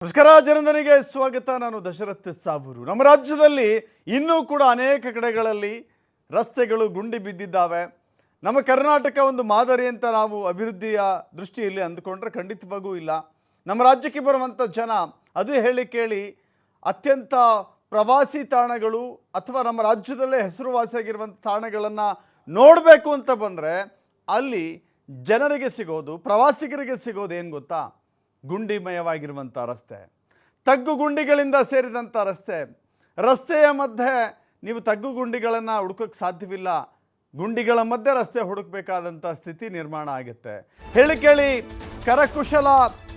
ನಮಸ್ಕಾರ ಜನಧನಿಗೆ ಸ್ವಾಗತ. ನಾನು ದಶರಥ್ ಸಾಬೂರು. ನಮ್ಮ ರಾಜ್ಯದಲ್ಲಿ ಇನ್ನೂ ಕೂಡ ಅನೇಕ ಕಡೆಗಳಲ್ಲಿ ರಸ್ತೆಗಳು ಗುಂಡಿ ಬಿದ್ದಿದ್ದಾವೆ. ನಮ್ಮ ಕರ್ನಾಟಕ ಒಂದು ಮಾದರಿ ಅಂತ ನಾವು ಅಭಿವೃದ್ಧಿಯ ದೃಷ್ಟಿಯಲ್ಲಿ ಅಂದುಕೊಂಡ್ರೆ ಖಂಡಿತವಾಗೂ ಇಲ್ಲ. ನಮ್ಮ ರಾಜ್ಯಕ್ಕೆ ಬರುವಂಥ ಜನ ಅದು ಹೇಳಿ ಕೇಳಿ ಅತ್ಯಂತ ಪ್ರವಾಸಿ ತಾಣಗಳು ಅಥವಾ ನಮ್ಮ ರಾಜ್ಯದಲ್ಲೇ ಹೆಸರುವಾಸಿಯಾಗಿರುವಂಥ ತಾಣಗಳನ್ನು ನೋಡಬೇಕು ಅಂತ ಬಂದರೆ ಅಲ್ಲಿ ಜನರಿಗೆ ಸಿಗೋದು, ಪ್ರವಾಸಿಗರಿಗೆ ಸಿಗೋದು ಏನು ಗೊತ್ತಾ? ಗುಂಡಿಮಯವಾಗಿರುವಂಥ ರಸ್ತೆ, ತಗ್ಗು ಗುಂಡಿಗಳಿಂದ ಸೇರಿದಂಥ ರಸ್ತೆಯ ಮಧ್ಯೆ ನೀವು ತಗ್ಗು ಗುಂಡಿಗಳನ್ನು ಹುಡುಕೋಕ್ಕೆ ಸಾಧ್ಯವಿಲ್ಲ. ಗುಂಡಿಗಳ ಮಧ್ಯೆ ರಸ್ತೆ ಹುಡುಕಬೇಕಾದಂಥ ಸ್ಥಿತಿ ನಿರ್ಮಾಣ ಆಗುತ್ತೆ. ಹೇಳಿ ಕೇಳಿ ಕರಕುಶಲ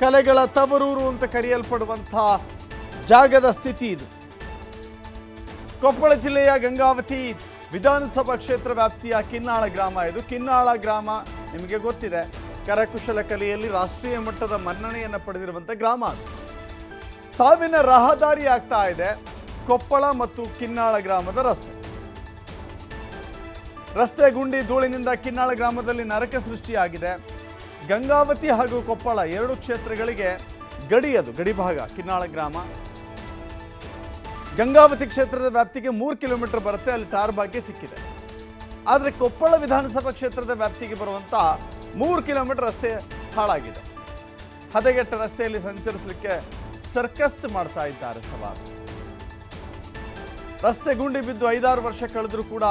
ಕಲೆಗಳ ತವರೂರು ಅಂತ ಕರೆಯಲ್ಪಡುವಂಥ ಜಾಗದ ಸ್ಥಿತಿ ಇದು. ಕೊಪ್ಪಳ ಜಿಲ್ಲೆಯ ಗಂಗಾವತಿ ವಿಧಾನಸಭಾ ಕ್ಷೇತ್ರ ವ್ಯಾಪ್ತಿಯ ಕಿನ್ನಾಳ ಗ್ರಾಮ ಇದು. ಕಿನ್ನಾಳ ಗ್ರಾಮ ನಿಮಗೆ ಗೊತ್ತಿದೆ, ಕರಕುಶಲ ಕಲೆಯಲ್ಲಿ ರಾಷ್ಟ್ರೀಯ ಮಟ್ಟದ ಮನ್ನಣೆಯನ್ನು ಪಡೆದಿರುವಂಥ ಗ್ರಾಮ. ಸಾವಿನ ರಹದಾರಿ ಆಗ್ತಾ ಇದೆ ಕೊಪ್ಪಳ ಮತ್ತು ಕಿನ್ನಾಳ ಗ್ರಾಮದ ರಸ್ತೆ ಗುಂಡಿ ಧೂಳಿನಿಂದ ಕಿನ್ನಾಳ ಗ್ರಾಮದಲ್ಲಿ ನರಕ ಸೃಷ್ಟಿಯಾಗಿದೆ. ಗಂಗಾವತಿ ಹಾಗೂ ಕೊಪ್ಪಳ ಎರಡು ಕ್ಷೇತ್ರಗಳಿಗೆ ಗಡಿಭಾಗ ಕಿನ್ನಾಳ ಗ್ರಾಮ. ಗಂಗಾವತಿ ಕ್ಷೇತ್ರದ ವ್ಯಾಪ್ತಿಗೆ 3 ಕಿಲೋಮೀಟರ್ ಬರುತ್ತೆ, ಅಲ್ಲಿ ಟಾರ್ ಭಾಗ್ಯ ಸಿಕ್ಕಿದೆ. ಆದರೆ ಕೊಪ್ಪಳ ವಿಧಾನಸಭಾ ಕ್ಷೇತ್ರದ ವ್ಯಾಪ್ತಿಗೆ ಬರುವಂಥ 3 ಕಿಲೋಮೀಟರ್ ರಸ್ತೆ ಹಾಳಾಗಿದೆ. ಹದಗೆಟ್ಟ ರಸ್ತೆಯಲ್ಲಿ ಸಂಚರಿಸಲಿಕ್ಕೆ ಸರ್ಕಸ್ ಮಾಡ್ತಾ ಇದ್ದಾರೆ ಸವಾರು. ರಸ್ತೆ ಗುಂಡಿ ಬಿದ್ದು 5-6 ವರ್ಷ ಕಳೆದರೂ ಕೂಡ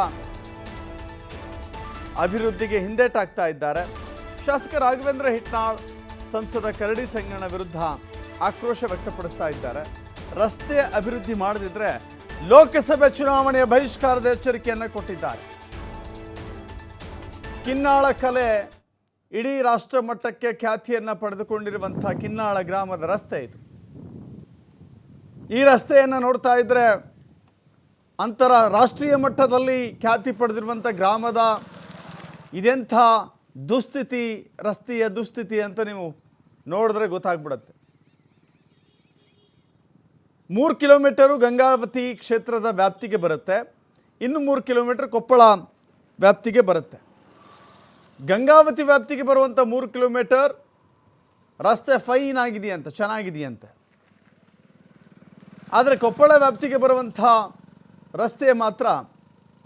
ಅಭಿವೃದ್ಧಿಗೆ ಹಿಂದೇಟಾಗ್ತಾ ಇದ್ದಾರೆ. ಶಾಸಕ ರಾಘವೇಂದ್ರ ಹಿಟ್ನಾಳ್, ಸಂಸದ ಕರಡಿ ಸಂಗಣ್ಣ ವಿರುದ್ಧ ಆಕ್ರೋಶ ವ್ಯಕ್ತಪಡಿಸ್ತಾ ಇದ್ದಾರೆ. ರಸ್ತೆ ಅಭಿವೃದ್ಧಿ ಮಾಡದಿದ್ರೆ ಲೋಕಸಭೆ ಚುನಾವಣೆಯ ಬಹಿಷ್ಕಾರದ ಎಚ್ಚರಿಕೆಯನ್ನು ಕೊಟ್ಟಿದ್ದಾರೆ. ಕಿನ್ನಾಳ ಕಲೆ ಇಡೀ ರಾಷ್ಟ್ರ ಮಟ್ಟಕ್ಕೆ ಖ್ಯಾತಿಯನ್ನು ಪಡೆದುಕೊಂಡಿರುವಂಥ ಕಿನ್ನಾಳ ಗ್ರಾಮದ ರಸ್ತೆ ಇದು. ಈ ರಸ್ತೆಯನ್ನು ನೋಡ್ತಾ ಇದ್ದರೆ ರಾಷ್ಟ್ರೀಯ ಮಟ್ಟದಲ್ಲಿ ಖ್ಯಾತಿ ಪಡೆದಿರುವಂಥ ಗ್ರಾಮದ ಇದೆಂಥ ದುಸ್ಥಿತಿ, ರಸ್ತೆಯ ದುಸ್ಥಿತಿ ಅಂತ ನೀವು ನೋಡಿದ್ರೆ ಗೊತ್ತಾಗ್ಬಿಡುತ್ತೆ. 3 ಕಿಲೋಮೀಟರು ಗಂಗಾವತಿ ಕ್ಷೇತ್ರದ ವ್ಯಾಪ್ತಿಗೆ ಬರುತ್ತೆ, ಇನ್ನು 3 ಕಿಲೋಮೀಟರ್ ಕೊಪ್ಪಳ ವ್ಯಾಪ್ತಿಗೆ ಬರುತ್ತೆ. ಗಂಗಾವತಿ ವ್ಯಾಪ್ತಿಗೆ ಬರುವಂಥ 3 ಕಿಲೋಮೀಟರ್ ರಸ್ತೆ ಫೈನ್ ಆಗಿದೆಯಂತೆ, ಚೆನ್ನಾಗಿದೆಯಂತೆ. ಆದರೆ ಕೊಪ್ಪಳ ವ್ಯಾಪ್ತಿಗೆ ಬರುವಂಥ ರಸ್ತೆ ಮಾತ್ರ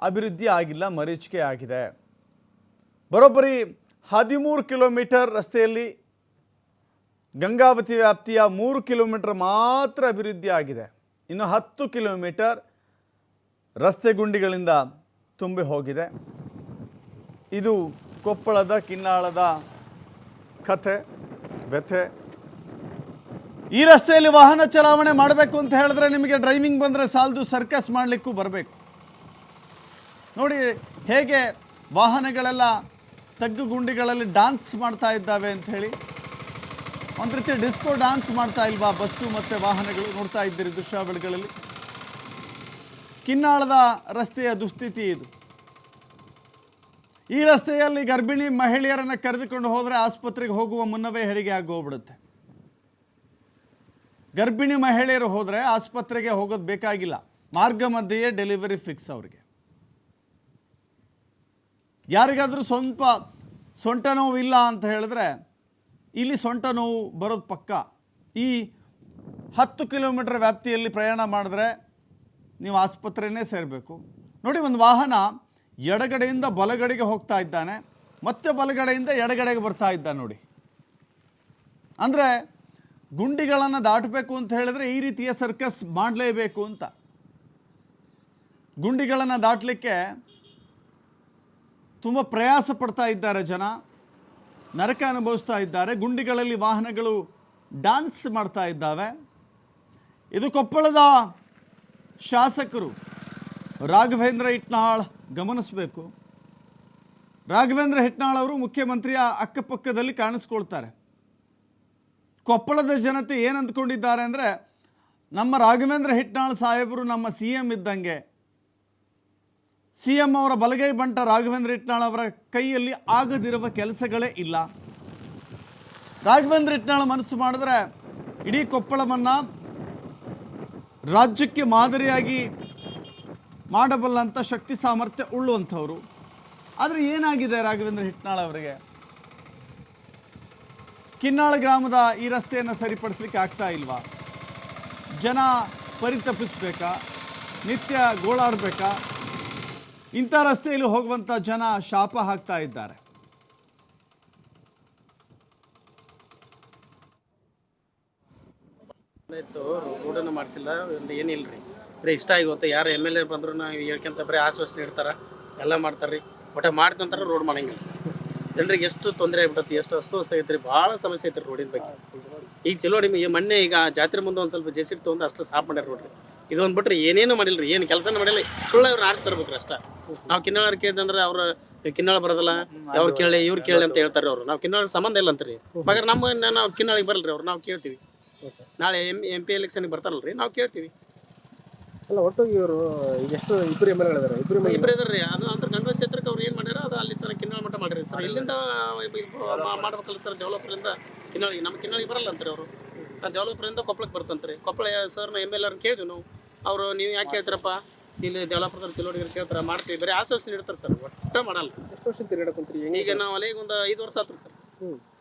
ಅಭಿವೃದ್ಧಿ ಆಗಿಲ್ಲ, ಮರೀಚಿಕೆ ಆಗಿದೆ. ಬರೋಬ್ಬರಿ 13 ಕಿಲೋಮೀಟರ್ ರಸ್ತೆಯಲ್ಲಿ ಗಂಗಾವತಿ ವ್ಯಾಪ್ತಿಯ 3 ಕಿಲೋಮೀಟರ್ ಮಾತ್ರ ಅಭಿವೃದ್ಧಿ ಆಗಿದೆ. ಇನ್ನು 10 ಕಿಲೋಮೀಟರ್ ರಸ್ತೆ ಗುಂಡಿಗಳಿಂದ ತುಂಬಿ ಹೋಗಿದೆ. ಇದು ಕೊಪ್ಪಳದ ಕಿನ್ನಾಳದ ಕಥೆ, ವ್ಯಥೆ. ಈ ರಸ್ತೆಯಲ್ಲಿ ವಾಹನ ಚಲಾವಣೆ ಮಾಡಬೇಕು ಅಂತ ಹೇಳಿದ್ರೆ ನಿಮಗೆ ಡ್ರೈವಿಂಗ್ ಬಂದರೆ ಸಾಲದು, ಸರ್ಕಸ್ ಮಾಡಲಿಕ್ಕೂ ಬರಬೇಕು. ನೋಡಿ ಹೇಗೆ ವಾಹನಗಳೆಲ್ಲ ತಗ್ಗು ಗುಂಡಿಗಳಲ್ಲಿ ಡ್ಯಾನ್ಸ್ ಮಾಡ್ತಾ ಇದ್ದಾವೆ ಅಂಥೇಳಿ. ಒಂದು ರೀತಿ ಡಿಸ್ಕೋ ಡ್ಯಾನ್ಸ್ ಮಾಡ್ತಾ ಇಲ್ವಾ ಬಸ್ಸು ಮತ್ತು ವಾಹನಗಳು? ನೋಡ್ತಾ ಇದ್ದೀರಿ ದೃಶ್ಯಾವಳಿಗಳಲ್ಲಿ. ಕಿನ್ನಾಳದ ರಸ್ತೆಯ ದುಸ್ಥಿತಿ ಇದು. ಈ ರಸ್ತೆಯಲ್ಲಿ ಗರ್ಭಿಣಿ ಮಹಿಳೆಯರನ್ನು ಕರೆದುಕೊಂಡು ಹೋದರೆ ಆಸ್ಪತ್ರೆಗೆ ಹೋಗುವ ಮುನ್ನವೇ ಹೆರಿಗೆ ಆಗಿ ಹೋಗ್ಬಿಡುತ್ತೆ. ಗರ್ಭಿಣಿ ಮಹಿಳೆಯರು ಹೋದರೆ ಆಸ್ಪತ್ರೆಗೆ ಹೋಗೋದು ಬೇಕಾಗಿಲ್ಲ, ಮಾರ್ಗ ಮಧ್ಯೆಯೇ ಡೆಲಿವರಿ ಫಿಕ್ಸ್ ಅವರಿಗೆ. ಯಾರಿಗಾದರೂ ಸ್ವಲ್ಪ ಸೊಂಟ ನೋವು ಇಲ್ಲ ಅಂತ ಹೇಳಿದ್ರೆ ಇಲ್ಲಿ ಸೊಂಟ ನೋವು ಬರೋದು ಪಕ್ಕ. ಈ 10 ಕಿಲೋಮೀಟರ್ ವ್ಯಾಪ್ತಿಯಲ್ಲಿ ಪ್ರಯಾಣ ಮಾಡಿದ್ರೆ ನೀವು ಆಸ್ಪತ್ರೆಯೇ ಸೇರಬೇಕು. ನೋಡಿ, ಒಂದು ವಾಹನ ಎಡಗಡೆಯಿಂದ ಬಲಗಡೆಗೆ ಹೋಗ್ತಾ ಇದ್ದಾನೆ, ಮತ್ತೆ ಬಲಗಡೆಯಿಂದ ಎಡಗಡೆಗೆ ಬರ್ತಾ ಇದ್ದಾನೆ. ನೋಡಿ, ಅಂದರೆ ಗುಂಡಿಗಳನ್ನು ದಾಟಬೇಕು ಅಂತ ಹೇಳಿದ್ರೆ ಈ ರೀತಿಯ ಸರ್ಕಸ್ ಮಾಡಲೇಬೇಕು ಅಂತ. ಗುಂಡಿಗಳನ್ನು ದಾಟಲಿಕ್ಕೆ ತುಂಬ ಪ್ರಯಾಸ ಪಡ್ತಾ ಇದ್ದಾರೆ ಜನ, ನರಕ ಅನುಭವಿಸ್ತಾ ಇದ್ದಾರೆ. ಗುಂಡಿಗಳಲ್ಲಿ ವಾಹನಗಳು ಡ್ಯಾನ್ಸ್ ಮಾಡ್ತಾ ಇದ್ದಾವೆ. ಇದು ಕೊಪ್ಪಳದ ಶಾಸಕರು ರಾಘವೇಂದ್ರ ಹಿಟ್ನಾಳ್ ಗಮನಿಸಬೇಕು. ರಾಘವೇಂದ್ರ ಹಿಟ್ನಾಳ್ ಅವರು ಮುಖ್ಯಮಂತ್ರಿಯ ಅಕ್ಕಪಕ್ಕದಲ್ಲಿ ಕಾಣಿಸ್ಕೊಳ್ತಾರೆ. ಕೊಪ್ಪಳದ ಜನತೆ ಏನು ಅಂದ್ಕೊಂಡಿದ್ದಾರೆ ಅಂದರೆ, ನಮ್ಮ ರಾಘವೇಂದ್ರ ಹಿಟ್ನಾಳ್ ಸಾಹೇಬರು ನಮ್ಮ CM ಇದ್ದಂಗೆ. CM ಅವರ ಬಲಗೈ ಬಂಟ ರಾಘವೇಂದ್ರ ಹಿಟ್ನಾಳ್ ಅವರ ಕೈಯಲ್ಲಿ ಆಗದಿರುವ ಕೆಲಸಗಳೇ ಇಲ್ಲ. ರಾಘವೇಂದ್ರ ಹಿಟ್ನಾಳ್ ಮನಸ್ಸು ಮಾಡಿದ್ರೆ ಇಡೀ ಕೊಪ್ಪಳವನ್ನು ರಾಜ್ಯಕ್ಕೆ ಮಾದರಿಯಾಗಿ ಮಾಡಬಲ್ಲಂಥ ಶಕ್ತಿ ಸಾಮರ್ಥ್ಯ ಉಳ್ಳುವಂಥವರು. ಆದರೆ ಏನಾಗಿದೆ ರಾಘವೇಂದ್ರ ಹಿಟ್ನಾಳ್ ಅವರಿಗೆ? ಕಿನ್ನಾಳ ಗ್ರಾಮದ ಈ ರಸ್ತೆಯನ್ನು ಸರಿಪಡಿಸಲಿಕ್ಕೆ ಆಗ್ತಾ ಇಲ್ವಾ? ಜನ ಪರಿತಪಿಸ್ಬೇಕಾ, ನಿತ್ಯ ಗೋಳಾಡಬೇಕಾ? ಇಂಥ ರಸ್ತೆಯಲ್ಲಿ ಹೋಗುವಂಥ ಜನ ಶಾಪ ಹಾಕ್ತಾ ಇದ್ದಾರೆ. ರೋಡನ್ನು ಮಾಡಿಸಿಲ್ಲ, ಏನಿಲ್ಲ ರೀ. ಬರೀ ಇಷ್ಟ ಆಗಿ ಯಾರು ಎಮ್.ಎಲ್.ಎ ಬಂದ್ರು ನಾವು ಹೇಳ್ಕೊಂತ ಬರೀ ಆಶ್ವಾಸನೆ ಇಡ್ತಾರೆ, ಎಲ್ಲ ಮಾಡ್ತಾರೆ ರೀ. ಒಟ್ಟು ಮಾಡ್ಕೊಂತಾರೆ, ರೋಡ್ ಮಾಡಂಗಿಲ್ಲ. ಜನರಿಗೆ ಎಷ್ಟು ತೊಂದರೆ ಆಗ್ಬಿಟ್ಟತಿ, ಎಷ್ಟು ಅಸ್ತವ್ಯಸ್ತ ಐತ್ರಿ, ಭಾಳ ಸಮಸ್ಯೆ ಐತ್ರಿ ರೋಡಿನ ಬಗ್ಗೆ. ಈಗ ಚಲೋ ಈ ಮೊನ್ನೆ ಈಗ ಜಾತ್ರೆ ಮುಂದೆ ಒಂದು ಸ್ವಲ್ಪ ಜೆಸಿಬಿ ತೊಗೊಂಡು ಅಷ್ಟು ಸಾಫ್ ಮಾಡ್ಯಾರ ನೋಡ್ರಿ. ಇದೊಂದು ಬಿಟ್ರೆ ಏನೇನು ಮಾಡಿಲ್ಲ ರೀ, ಏನು ಕೆಲಸನೂ ಮಾಡಿಲ್ಲ. ಸುಳ್ಳು ಅವ್ರು ಆರಿಸ್ತಿರ್ಬೇಕ್ರಿ ಅಷ್ಟ. ನಾವು ಕಿನ್ನಾಳ ಕೇಳಿದಂದ್ರೆ ಅವ್ರು ಕಿನ್ನಾಳ ಬರೋದಿಲ್ಲ, ಅವ್ರು ಕೇಳಿ ಇವ್ರು ಕೇಳಿ ಅಂತ ಹೇಳ್ತಾರೆ ಅವರು. ನಾವು ಕಿನ್ನಾಳ ಸಂಬಂಧ ಇಲ್ಲ ಅಂತೀರಿ. ಮಗರ್ ನಾವು ಕಿನ್ನಾಳಿಗೆ ಬರಲ್ರಿ ಅವ್ರು, ನಾವು ಕೇಳ್ತೀವಿ. ನಾಳೆ ಎಂ.ಪಿ ಎಲೆಕ್ಷನ್ಗೆ ಬರ್ತಾರಲ್ರಿ, ನಾವು ಕೇಳ್ತೀವಿ. ಅಲ್ಲ, ಒಟ್ಟು ಇವರು ಈಗ ಎಷ್ಟು ಇಬ್ಬರು ಎಮ್.ಎಲ್.ಎ ಇಬ್ಬರು ಇದಾರೆ. ಅದು ಅಂದ್ರೆ ಗಂಗಾ ಕ್ಷೇತ್ರಕ್ಕೆ ಅವ್ರು ಏನು ಮಾಡ್ಯಾರ, ಅದು ಅಲ್ಲಿ ತನಕ ಕಿನ್ನಾಳ ಮಟ್ಟ ಮಾಡಿರಿ ಸರ್. ಇಲ್ಲಿಂದ ಮಾಡ್ಬೇಕಲ್ಲ ಸರ್, ಡೆವಲಪರಿಂದ ಕಿನ್ನಾಳಿಗೆ. ನಮ್ಮ ಕಿನ್ನಾಳಿಗೆ ಬರಲ್ಲ ಅಂತಾರೆ ಅವರು. ಡೆವಲಪರಿಂದ ಕೊಪ್ಪಳಕ್ಕೆ ಬರ್ತಂತ್ರಿ. ಕೊಪ್ಪಳ ಸರ್ನ ಎಮ್.ಎಲ್.ಎ ಕೇಳಿದ್ವಿ ನಾವು. ಅವರು ನೀವು ಯಾಕೆ ಕೇಳ್ತಾರಪ್ಪ, ಇಲ್ಲಿ ಡೆವಲಪರ್ದಲ್ಲಿ ಚಲೋಡಿಗೆ ಕೇಳ್ತಾರೆ, ಮಾಡ್ತೀವಿ. ಬರೀ ಆಶ್ವಾಸನೆ ಇಡ್ತಾರೆ ಸರ್, ಒಟ್ಟು ಮಾಡಲ್ಲ. ಎಷ್ಟು ವರ್ಷ ತಿರುಗಾಡಕಂತ್ರಿ? ಈಗ ನಾವು ಅಲ್ಲಿಗೆ ಒಂದು 5 ವರ್ಷ ಆತ್ರಿ ಸರ್.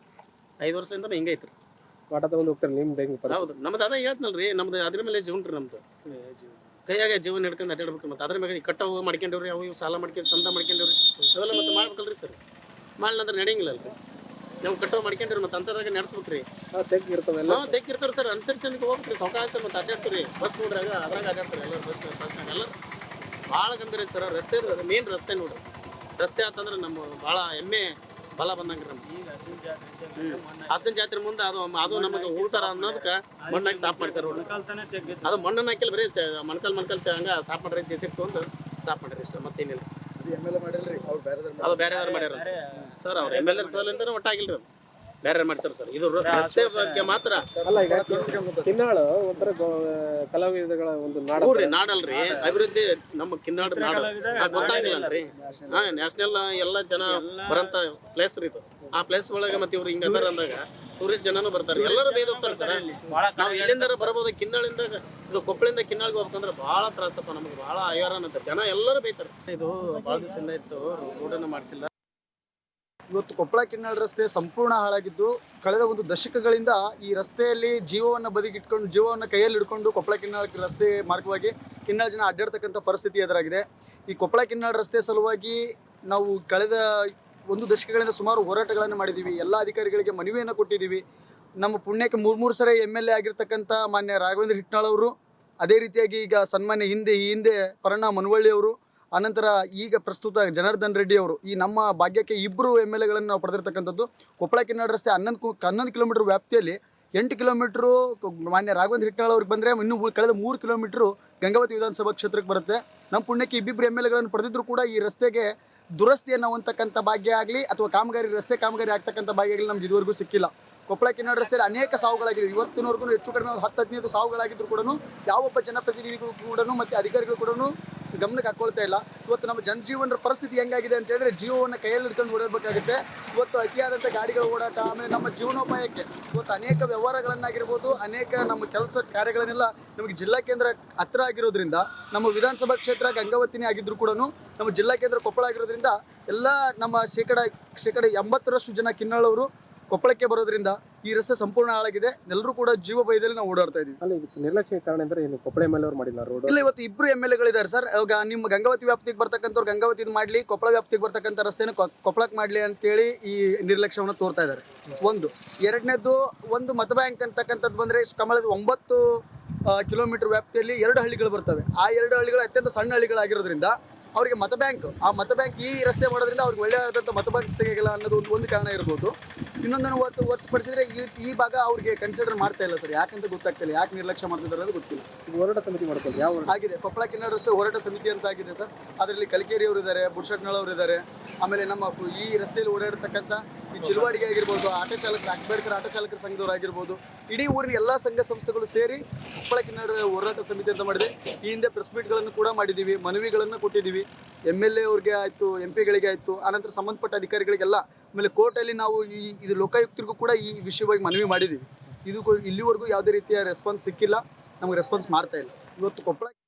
5 ವರ್ಷದಿಂದ ಹಿಂಗೆ ಐತ್ರಿ. ಆಟ ತಗೊಂಡು ಹೋಗ್ತಾರೆ ನಿಮ್ದು ಹೆಂಗೆ? ಹೌದು, ನಮ್ದು ಅದೇ ಹೇಳ್ತನಲ್ರಿ, ನಮ್ದು ಅದ್ರ ಮೇಲೆ ಜೀವನ ರೀ. ನಮ್ದು ಕೈಯಾಗ ಜೀವನ ಹಿಡ್ಕೊಂಡು ಅಡ್ಡಾಡ್ಬೇಕು. ಮತ್ತು ಅದ್ರ ಮೇಲೆ ಕಟ್ಟವು ಮಾಡ್ಕೊಂಡವ್ರಿ, ಅವು ಇವು ಸಾಲ ಮಾಡ್ಕೊಂಡು ಸಂದ ಮಾಡ್ಕೊಂಡವ್ರಿ. ಅವೆಲ್ಲ ಮತ್ತೆ ಮಾಡ್ಬೇಕಲ್ರಿ ಸರ್. ಮಾಡ್ಲಂದ್ರೆ ನಡೆಯಂಗಿಲ್ಲ ಅಲ್ರಿ. ನಾವು ಕಟ್ಟವು ಮಾಡ್ಕೊಂಡ್ರಿ, ಮತ್ತು ಅಂಥದ್ರಾಗ ನಡೆಸ್ಬೇಕ್ರಿ. ತೆಗ್ಗಿರ್ತಾವೆಲ್ಲ ತೆಗ್ಗಿರ್ತಾರೆ ಸರ್. ಅನುಸರಿಸಲಿಕ್ಕೆ ಹೋಗ್ಬೇಕ್ರಿ, ಸಾವಕಾಶ. ಮತ್ತು ಅಡ್ಡಾಡ್ತೀರಿ, ಬಸ್ ನೋಡ್ರಾಗ ಅದ್ರಾಗ ಅಡ್ಡಾಡ್ತಾರೆ ಎಲ್ಲರೂ. ಬಸ್ನಾಗ ಎಲ್ಲ ಭಾಳ ಗಂಭೀರ ಐತೆ ಸರ್. ರಸ್ತೆ ಮೇನ್ ರಸ್ತೆ ನೋಡ್ರಿ. ರಸ್ತೆ ಆತಂದ್ರೆ ನಮ್ಮ ಭಾಳ ಹೆಮ್ಮೆ ಬಲ ಬಂದಂಗ್ರಿ ನಮ್ಗೆ. ಅಜ್ಜನ ಜಾತ್ರೆ ಮುಂದೆ ಅದು ನಮಗೆ ಉಳ್ತಾರ ಅನ್ನೋದಕ್ಕೆ ಮಣ್ಣಾಗಿ ಸಾಫ್ ಮಾಡಿ ಸರ್. ಅದು ಮಣ್ಣನ್ನು ಹಾಕಿಲ್ಲ, ಬರೀ ಮಣ್ಕಲ್ ಹಂಗ ಸಾಫ್ ಮಾಡ್ರಿ. ಜೆಸಿಬಿ ತೊಗೊಂಡು ಸಾಫ್ ಮಾಡ್ರಿ ಇಷ್ಟ, ಮತ್ತೇನಿಲ್ಲ. ಅದು ಬೇರೆಯವ್ರು ಮಾಡ್ಯಾರ ಸರ್. ಅವ್ರು ಎಮ್.ಎಲ್.ಎ ಸಲಿಂದ ಒಟ್ಟಾಗಿಲ್ರಿ, ಬೇರೆ ಮಾಡ್ಸಾರ ಸರ್. ಇದು ರಸ್ತೆ ಬಗ್ಗೆ ಮಾತ್ರ ಅಲ್ಲ. ಈಗ ಕಿನ್ನಾಳ ಒಂಥರ ಕಲಾವಿದಗಳ ಒಂದು ನಾಡಲ್ರಿ. ಅಭಿವೃದ್ಧಿ ನಮ್ಮ ಕಿನ್ನಾಡ ನಾಡು ಗೊತ್ತಾಗಿಲ್ಲನ್ರಿ. ನ್ಯಾಷನಲ್ ಎಲ್ಲ ಜನ ಬರಂತ ಪ್ಲೇಸ್ ರೀ ಇದು. ಆ ಪ್ಲೇಸ್ ಒಳಗೆ ಮತ್ತೆ ಇವ್ರು ಹಿಂಗ ಅದಾರ ಅಂದಾಗ ಟೂರಿಸ್ಟ್ ಜನನು ಬರ್ತಾರೆ, ಎಲ್ಲರೂ ಬೇಯ್ದು ಹೋಗ್ತಾರೆ ಸರ್. ನಾವು ಎಲ್ಲಿಂದ ಬರ್ಬೋದು, ಕಿನ್ನಾಳಿಂದ ಇದು ಕೊಪ್ಪಳಿಂದ ಕಿನ್ನಾಳಿಗೆ ಹೋಗ್ಬೇಕಂದ್ರೆ ಭಾಳ ತ್ರಾಸಪ್ಪ ನಮಗೆ, ಭಾಳ ಅಯ್ಯಾರ ಜನ ಎಲ್ಲರೂ ಬೇಯ್ತಾರೆ. ಇದು ಭಾಳ ದಿವಸದಿಂದ ಇತ್ತು, ರೋಡನ್ನು ಮಾಡಿಸಿಲ್ಲ. ಇವತ್ತು ಕೊಪ್ಪಳ ಕಿನ್ನಾಳ ರಸ್ತೆ ಸಂಪೂರ್ಣ ಹಾಳಾಗಿದ್ದು, ಕಳೆದ ಒಂದು ದಶಕಗಳಿಂದ ಈ ರಸ್ತೆಯಲ್ಲಿ ಜೀವವನ್ನು ಬದಿಗಿಟ್ಕೊಂಡು, ಜೀವವನ್ನು ಕೈಯಲ್ಲಿ ಹಿಡ್ಕೊಂಡು ಕೊಪ್ಪಳ ಕಿನ್ನಾಳ ರಸ್ತೆ ಮಾರ್ಗವಾಗಿ ಕಿನ್ನಾಳ ಜನ ಅಡ್ಡಾಡ್ತಕ್ಕಂಥ ಪರಿಸ್ಥಿತಿ ಎದುರಾಗಿದೆ. ಈ ಕೊಪ್ಪಳ ಕಿನ್ನಾಳ ರಸ್ತೆ ಸಲುವಾಗಿ ನಾವು ಕಳೆದ ಒಂದು ದಶಕಗಳಿಂದ ಸುಮಾರು ಹೋರಾಟಗಳನ್ನು ಮಾಡಿದ್ದೀವಿ. ಎಲ್ಲ ಅಧಿಕಾರಿಗಳಿಗೆ ಮನವಿಯನ್ನು ಕೊಟ್ಟಿದ್ದೀವಿ. ನಮ್ಮ ಪುಣ್ಯಕ್ಕೆ 3 ಸರಿ ಎಮ್.ಎಲ್.ಎ ಆಗಿರ್ತಕ್ಕಂಥ ಮಾನ್ಯ ರಾಘವೇಂದ್ರ ಹಿಟ್ನಾಳ್ ಅವರು, ಅದೇ ರೀತಿಯಾಗಿ ಈಗ ಸನ್ಮಾನ್ಯ ಈ ಹಿಂದೆ ಪರಣ ಮನವಳ್ಳಿ ಅವರು, ಆನಂತರ ಈಗ ಪ್ರಸ್ತುತ ಜನಾರ್ದನ್ ರೆಡ್ಡಿ ಅವರು, ಈ ನಮ್ಮ ಭಾಗ್ಯಕ್ಕೆ 2 ಎಮ್.ಎಲ್.ಎಗಳನ್ನು ನಾವು ಪಡೆದಿರ್ತಕ್ಕಂಥದ್ದು. ಕೊಪ್ಪಳ ಕಿನ್ನಾಳ ರಸ್ತೆ 11 ಕಿಲೋಮೀಟರ್ ವ್ಯಾಪ್ತಿಯಲ್ಲಿ 8 ಕಿಲೋಮೀಟ್ರು ಮಾನ್ಯ ರಾಘವೇಂದ್ರ ಹಿಟ್ನಾಳ್ ಅವ್ರಿಗೆ ಬಂದರೆ, ಇನ್ನೂ ಕಳೆದ 3 ಕಿಲೋಮೀಟ್ರು ಗಂಗಾವತಿ ವಿಧಾನಸಭಾ ಕ್ಷೇತ್ರಕ್ಕೆ ಬರುತ್ತೆ. ನಮ್ಮ ಪುಣ್ಯಕ್ಕೆ 2 ಎಮ್.ಎಲ್.ಎಗಳನ್ನು ಪಡೆದಿದ್ರು ಕೂಡ ಈ ರಸ್ತೆಗೆ ದುರಸ್ತಿಯನ್ನು ಹೊಂದತಕ್ಕಂಥ ಭಾಗ್ಯ ಆಗಲಿ ಅಥವಾ ರಸ್ತೆ ಕಾಮಗಾರಿ ಆಗ್ತಕ್ಕಂಥ ಭಾಗ್ಯ ಆಗಲಿ ನಮ್ಗೆ ಇದುವರೆಗೂ ಸಿಕ್ಕಿಲ್ಲ. ಕೊಪ್ಪಳ ಕಿನ್ನಾಳ ರಸ್ತೆಯಲ್ಲಿ ಅನೇಕ ಸಾವುಗಳಾಗಿದೆ. ಇವತ್ತಿನವರೆಗೂ ಹೆಚ್ಚು ಕಡಿಮೆ 10-15 ಸಾವುಗಳಾಗಿದ್ರು ಕೂಡ ಯಾವೊಬ್ಬ ಜನಪ್ರತಿನಿಧಿಗಳು ಕೂಡ ಮತ್ತು ಅಧಿಕಾರಿಗಳು ಕೂಡ ಗಮನಕ್ಕೆ ಹಾಕೊಳ್ತಾ ಇಲ್ಲ. ಇವತ್ತು ನಮ್ಮ ಜನಜೀವನದ ಪರಿಸ್ಥಿತಿ ಹೆಂಗಾಗಿದೆ ಅಂತ ಹೇಳಿದ್ರೆ, ಜೀವವನ್ನು ಕೈಯಲ್ಲಿ ಹಿಡ್ಕೊಂಡು ಓಡಾಡಬೇಕಾಗುತ್ತೆ. ಇವತ್ತು ಅತಿಯಾದಂಥ ಗಾಡಿಗಳ ಓಡಾಟ, ಆಮೇಲೆ ನಮ್ಮ ಜೀವನೋಪಾಯಕ್ಕೆ ಇವತ್ತು ಅನೇಕ ವ್ಯವಹಾರಗಳನ್ನಾಗಿರ್ಬೋದು, ಅನೇಕ ನಮ್ಮ ಕೆಲಸ ಕಾರ್ಯಗಳನ್ನೆಲ್ಲ ನಮಗೆ ಜಿಲ್ಲಾ ಕೇಂದ್ರ ಹತ್ತಿರ ಆಗಿರೋದ್ರಿಂದ, ನಮ್ಮ ವಿಧಾನಸಭಾ ಕ್ಷೇತ್ರ ಗಂಗಾವತಿನೇ ಆಗಿದ್ರು ಕೂಡ ನಮ್ಮ ಜಿಲ್ಲಾ ಕೇಂದ್ರ ಕೊಪ್ಪಳ ಆಗಿರೋದ್ರಿಂದ ಎಲ್ಲ ನಮ್ಮ ಶೇಕಡ 80ರಷ್ಟು ಜನ ಕಿನ್ನಾಳವರು ಕೊಪ್ಪಳಕ್ಕೆ ಬರೋದ್ರಿಂದ ಈ ರಸ್ತೆ ಸಂಪೂರ್ಣ ಹಾಳಾಗಿದೆ. ಎಲ್ಲರೂ ಕೂಡ ಜೀವ ಭಯದಲ್ಲಿ ನಾವು ಓಡಾಡ್ತಾ ಇದ್ದೀವಿ. ಅಲ್ಲ, ಇದಕ್ಕೆ ನಿರ್ಲಕ್ಷ್ಯ ಕಾರಣ ಅಂದ್ರೆ ಏನು? ಕೊಪ್ಪಳ ಎಮ್.ಎಲ್.ಎ ಅವರು ಮಾಡಿಲ್ಲ ರೋಡ್? ಇಲ್ಲ, ಇವತ್ತು 2 ಎಮ್.ಎಲ್.ಎಗಳಿದ್ದಾರೆ ಸರ್. ಇವಾಗ ನಿಮ್ಮ ಗಂಗಾವತಿ ವ್ಯಾಪ್ತಿಗೆ ಬರ್ತಕ್ಕಂಥವ್ರು ಗಂಗಾವತಿ ಮಾಡಲಿ, ಕೊಪ್ಪಳ ವ್ಯಾಪ್ತಿಗೆ ಬರ್ತಕ್ಕಂಥ ರಸ್ತೆನ ಕೊಪ್ಪಳಕ್ಕೆ ಮಾಡಲಿ ಅಂತೇಳಿ ಈ ನಿರ್ಲಕ್ಷ್ಯವನ್ನು ತೋರ್ತಾ ಇದ್ದಾರೆ. ಒಂದು. ಎರಡನೇದು, ಒಂದು ಮತ ಬ್ಯಾಂಕ್ ಅಂತಕ್ಕಂಥದ್ದು ಬಂದರೆ ಕಮಲದ 9 ಕಿಲೋಮೀಟರ್ ವ್ಯಾಪ್ತಿಯಲ್ಲಿ 2 ಹಳ್ಳಿಗಳು ಬರ್ತವೆ. ಆ 2 ಹಳ್ಳಿಗಳು ಅತ್ಯಂತ ಸಣ್ಣ ಹಳ್ಳಿಗಳಾಗಿರೋದ್ರಿಂದ ಅವರಿಗೆ ಮತ ಬ್ಯಾಂಕ್ ಈ ರಸ್ತೆ ಮಾಡೋದ್ರಿಂದ ಅವ್ರಿಗೆ ಒಳ್ಳೆಯದಾದಂಥ ಮತ ಬ್ಯಾಂಕ್ ಸಿಗಲ್ಲ ಅನ್ನೋದು ಒಂದು ಕಾರಣ ಇರ್ಬೋದು. ಇನ್ನೊಂದನ್ನು ಹೊರತುಪಡಿಸಿದ್ರೆ ಈ ಭಾಗ ಅವ್ರಿಗೆ ಕನ್ಸಿಡರ್ ಮಾಡ್ತಾ ಇಲ್ಲ ಸರ್. ಯಾಕಂತ ಗೊತ್ತಾಗ್ತಿಲ್ಲ, ಯಾಕೆ ನಿರ್ಲಕ್ಷ್ಯ ಮಾಡ್ತಿದ್ದಾರೆ ಅನ್ನೋದು ಗೊತ್ತಿಲ್ಲ. ಹೋರಾಟ ಸಮಿತಿ ಮಾಡ್ಕೊಂಡು ಯಾವ ಆಗಿದೆ, ಕೊಪ್ಪಳ ಕಿನ್ನಾಳ ರಸ್ತೆ ಹೋರಾಟ ಸಮಿತಿ ಅಂತ ಆಗಿದೆ ಸರ್. ಅದರಲ್ಲಿ ಕಲಿಕೇರಿ ಅವರು ಇದ್ದಾರೆ, ಬುಡ್ಶಟ್ನಾಳ್ ಅವರು ಇದ್ದಾರೆ, ಆಮೇಲೆ ನಮ್ಮ ಈ ರಸ್ತೆಯಲ್ಲಿ ಓಡಾಡ್ತಕ್ಕಂಥ ಈ ಚಿಲುವಾಡಿಗೆ ಆಗಿರ್ಬೋದು, ಆಟೋ ಚಾಲಕರು, ಅಂಬೇಡ್ಕರ್ ಆಟೋ ಚಾಲಕರ ಸಂಘದವರು ಆಗಿರ್ಬೋದು, ಇಡೀ ಊರಿನ ಎಲ್ಲ ಸಂಘ ಸಂಸ್ಥೆಗಳು ಸೇರಿ ಕೊಪ್ಪಳ ಕಿನ್ನಾಳ ಹೋರಾಟ ಸಮಿತಿ ಅಂತ ಮಾಡಿದೆ. ಈ ಹಿಂದೆ ಪ್ರೆಸ್ ಮೀಟ್ಗಳನ್ನು ಕೂಡ ಮಾಡಿದ್ದೀವಿ, ಮನವಿಗಳನ್ನು ಕೊಟ್ಟಿದ್ದೀವಿ. ಎಮ್.ಎಲ್.ಎ ಅವ್ರಿಗೆ ಆಯಿತು, MP ಗಳಿಗೆ ಆಯಿತು, ಆನಂತರ ಸಂಬಂಧಪಟ್ಟ ಅಧಿಕಾರಿಗಳಿಗೆಲ್ಲ. ಆಮೇಲೆ ಕೋರ್ಟಲ್ಲಿ ನಾವು ಇದು ಲೋಕಾಯುಕ್ತರಿಗೂ ಕೂಡ ಈ ವಿಷಯವಾಗಿ ಮನವಿ ಮಾಡಿದ್ದೀವಿ. ಇಲ್ಲಿವರೆಗೂ ಯಾವುದೇ ರೀತಿಯ ರೆಸ್ಪಾನ್ಸ್ ಸಿಕ್ಕಿಲ್ಲ, ನಮಗೆ ರೆಸ್ಪಾನ್ಸ್ ಮಾಡ್ತಾ ಇಲ್ಲ. ಇವತ್ತು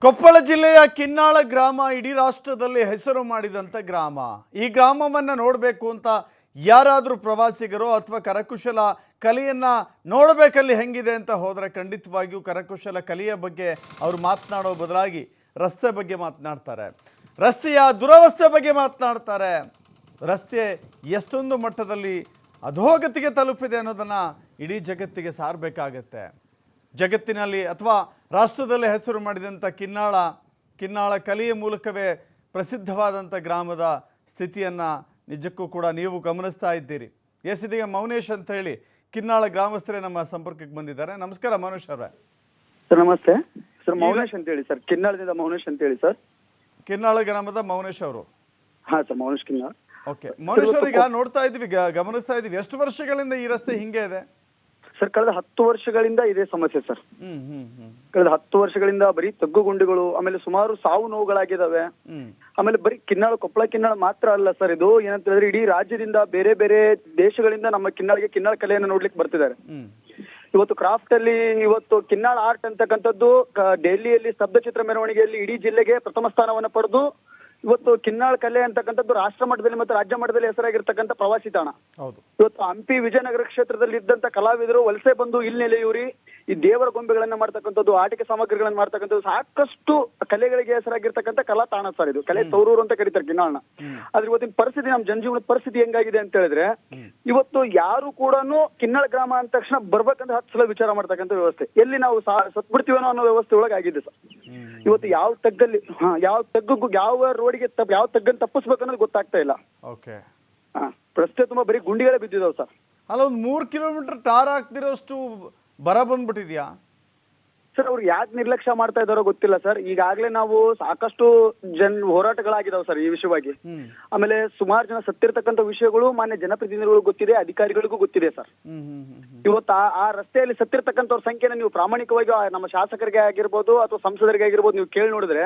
ಕೊಪ್ಪಳ ಜಿಲ್ಲೆಯ ಕಿನ್ನಾಳ ಗ್ರಾಮ ಇಡೀ ರಾಷ್ಟ್ರದಲ್ಲಿ ಹೆಸರು ಮಾಡಿದಂಥ ಗ್ರಾಮ. ಈ ಗ್ರಾಮವನ್ನು ನೋಡಬೇಕು ಅಂತ ಯಾರಾದರೂ ಪ್ರವಾಸಿಗರು ಅಥವಾ ಕರಕುಶಲ ಕಲೆಯನ್ನು ನೋಡಬೇಕಲ್ಲಿ ಹೆಂಗಿದೆ ಅಂತ ಹೋದರೆ ಖಂಡಿತವಾಗಿಯೂ ಕರಕುಶಲ ಕಲೆಯ ಬಗ್ಗೆ ಅವರು ಮಾತನಾಡೋ ಬದಲಾಗಿ ರಸ್ತೆ ಬಗ್ಗೆ ಮಾತನಾಡ್ತಾರೆ, ರಸ್ತೆಯ ದುರವಸ್ಥೆ ಬಗ್ಗೆ ಮಾತನಾಡ್ತಾರೆ. ರಸ್ತೆ ಎಷ್ಟೊಂದು ಮಟ್ಟದಲ್ಲಿ ಅಧೋಗತಿಗೆ ತಲುಪಿದೆ ಅನ್ನೋದನ್ನು ಇಡೀ ಜಗತ್ತಿಗೆ ಸಾರಬೇಕಾಗತ್ತೆ. ಜಗತ್ತಿನಲ್ಲಿ ಅಥವಾ ರಾಷ್ಟ್ರದಲ್ಲಿ ಹೆಸರು ಮಾಡಿದಂಥ ಕಿನ್ನಾಳ ಕಲೆಯ ಮೂಲಕವೇ ಪ್ರಸಿದ್ಧವಾದಂಥ ಗ್ರಾಮದ ಸ್ಥಿತಿಯನ್ನು ನಿಜಕ್ಕೂ ಕೂಡ ನೀವು ಗಮನಿಸ್ತಾ ಇದ್ದೀರಿ. ಇದೀಗ ಮೌನೇಶ್ ಅಂತ ಹೇಳಿ ಕಿನ್ನಾಳ ಗ್ರಾಮಸ್ಥರೇ ನಮ್ಮ ಸಂಪರ್ಕಕ್ಕೆ ಬಂದಿದ್ದಾರೆ. ನಮಸ್ಕಾರ ಮೌನೇಶ್ ಅವರೇ. ಸರ್ ನಮಸ್ತೆ ಸರ್, ಮೌನೇಶ್ ಅಂತ ಹೇಳಿ ಸರ್, ಕಿನ್ನಾಳದಿಂದ ಮೌನೇಶ್ ಅಂತ ಹೇಳಿ ಸರ್. ಕಿನ್ನಾಳ ಗ್ರಾಮದ ಮೌನೇಶ್ ಅವರು. ಹಾ ಸರ್, ಮೌನೇಶ್ ಕಿನ್ನಾಳ್. ಓಕೆ ಮೌನೇಶ್ ಅವರೀಗ ನೋಡ್ತಾ ಇದ್ವಿ, ಗಮನಿಸ್ತಾ ಇದ್ವಿ, ಎಷ್ಟು ವರ್ಷಗಳಿಂದ ಈ ರಸ್ತೆ ಹಿಂಗೆ ಇದೆ? ಸರ್ ಕಳೆದ 10 ವರ್ಷಗಳಿಂದ ಇದೇ ಸಮಸ್ಯೆ ಸರ್. ಕಳೆದ 10 ವರ್ಷಗಳಿಂದ ಬರೀ ತಗ್ಗು ಗುಂಡಿಗಳು, ಆಮೇಲೆ ಸುಮಾರು ಸಾವು ನೋವುಗಳಾಗಿದ್ದಾವೆ. ಆಮೇಲೆ ಬರೀ ಕೊಪ್ಪಳ ಕಿನ್ನಾಳ ಮಾತ್ರ ಅಲ್ಲ ಸರ್, ಇದು ಏನಂತ ಹೇಳಿದ್ರೆ ಇಡೀ ರಾಜ್ಯದಿಂದ ಬೇರೆ ಬೇರೆ ದೇಶಗಳಿಂದ ನಮ್ಮ ಕಿನ್ನಾಳ ಕಲೆಯನ್ನು ನೋಡ್ಲಿಕ್ಕೆ ಬರ್ತಿದ್ದಾರೆ. ಇವತ್ತು ಕ್ರಾಫ್ಟ್ ಅಲ್ಲಿ ಇವತ್ತು ಕಿನ್ನಾಳ ಆರ್ಟ್ ಅಂತಕ್ಕಂಥದ್ದು ಡೆಲ್ಲಿಯಲ್ಲಿ ಸ್ತಬ್ಧಚಿತ್ರ ಮೆರವಣಿಗೆಯಲ್ಲಿ ಇಡೀ ಜಿಲ್ಲೆಗೆ ಪ್ರಥಮ ಸ್ಥಾನವನ್ನು ಪಡೆದು ಇವತ್ತು ಕಿನ್ನಾಳ ಕಲೆ ಅಂತಕ್ಕಂಥದ್ದು ರಾಷ್ಟ್ರ ಮಟ್ಟದಲ್ಲಿ ಮತ್ತು ರಾಜ್ಯ ಮಟ್ಟದಲ್ಲಿ ಹೆಸರಾಗಿರ್ತಕ್ಕಂಥ ಪ್ರವಾಸಿ ತಾಣ. ಇವತ್ತು ಹಂಪಿ ವಿಜಯನಗರ ಕ್ಷೇತ್ರದಲ್ಲಿ ಇದ್ದಂತ ಕಲಾವಿದರು ವಲಸೆ ಬಂದು ಇಲ್ಲಿ ನೆಲೆಯೂರಿ ಈ ದೇವರ ಗೊಂಬೆಗಳನ್ನ ಮಾಡ್ತಕ್ಕಂಥದ್ದು, ಆಟಿಕೆ ಸಾಮಗ್ರಿಗಳನ್ನ ಮಾಡ್ತಕ್ಕಂಥದ್ದು, ಸಾಕಷ್ಟು ಕಲೆಗಳಿಗೆ ಹೆಸರಾಗಿರ್ತಕ್ಕಂಥ ಕಲಾ ತಾಣ ಸರ್ ಇದು. ಕಲೆ ತೌರೂರು ಅಂತ ಕರೀತಾರೆ ಕಿನ್ನಾಳನ. ಆದ್ರೆ ಇವತ್ತಿನ ಪರಿಸ್ಥಿತಿ, ನಮ್ಮ ಜನಜೀವನದ ಪರಿಸ್ಥಿತಿ ಹೆಂಗಾಗಿದೆ ಅಂತ ಹೇಳಿದ್ರೆ, ಇವತ್ತು ಯಾರು ಕೂಡ ಕಿನ್ನಾಳ ಗ್ರಾಮ ಅಂದ ತಕ್ಷಣ ಬರ್ಬೇಕಂತ 10 ಸಲ ವಿಚಾರ ಮಾಡ್ತಕ್ಕಂಥ ವ್ಯವಸ್ಥೆ, ಎಲ್ಲಿ ನಾವು ಸತ್ಬಿಡ್ತೀವೇನೋ ಅನ್ನೋ ವ್ಯವಸ್ಥೆ ಒಳಗಾಗಿದೆ ಸರ್. ಇವತ್ತು ಯಾವ ತಗ್ಗಲ್ಲಿ ಯಾವ ತಗ್ಗು ಯಾವ ರೋಡಿಗೆ ಯಾವ ತಗ್ಗನ್ನು ತಪ್ಪಿಸ್ಬೇಕನ್ನೋದು ಗೊತ್ತಾಗ್ತಾ ಇಲ್ಲ. ರಸ್ತೆ ತುಂಬಾ ಬರೀ ಗುಂಡಿಗಳೇ ಬಿದ್ದಿದಾವ್ ಸರ್. ಅಲ್ಲ, ಒಂದು 3 ಕಿಲೋಮೀಟರ್ ಟಾರ್ ಹಾಕ್ದಿರೋಷ್ಟು ಬರ ಬಂದ್ಬಿಟ್ಟಿದ್ಯಾ ಸರ್? ಅವ್ರು ಯಾಕೆ ನಿರ್ಲಕ್ಷ್ಯ ಮಾಡ್ತಾ ಇದಾರೋ ಗೊತ್ತಿಲ್ಲ ಸರ್. ಈಗಾಗಲೇ ನಾವು ಸಾಕಷ್ಟು ಹೋರಾಟಗಳಾಗಿದಾವೆ ಸರ್ ಈ ವಿಷಯವಾಗಿ. ಆಮೇಲೆ ಸುಮಾರು ಜನ ಸತ್ತಿರ್ತಕ್ಕಂಥ ವಿಷಯಗಳು ಮಾನ್ಯ ಜನಪ್ರತಿನಿಧಿಗಳು ಗೊತ್ತಿದೆ, ಅಧಿಕಾರಿಗಳಿಗೂ ಗೊತ್ತಿದೆ ಸರ್. ಇವತ್ತು ಆ ರಸ್ತೆಯಲ್ಲಿ ಸತ್ತಿರ್ತಕ್ಕಂಥವ್ರ ಸಂಖ್ಯೆನ ನೀವು ಪ್ರಾಮಾಣಿಕವಾಗಿ ನಮ್ಮ ಶಾಸಕರಿಗೆ ಆಗಿರ್ಬೋದು ಅಥವಾ ಸಂಸದರಿಗೆ ಆಗಿರ್ಬೋದು ನೀವು ಕೇಳಿ ನೋಡಿದ್ರೆ,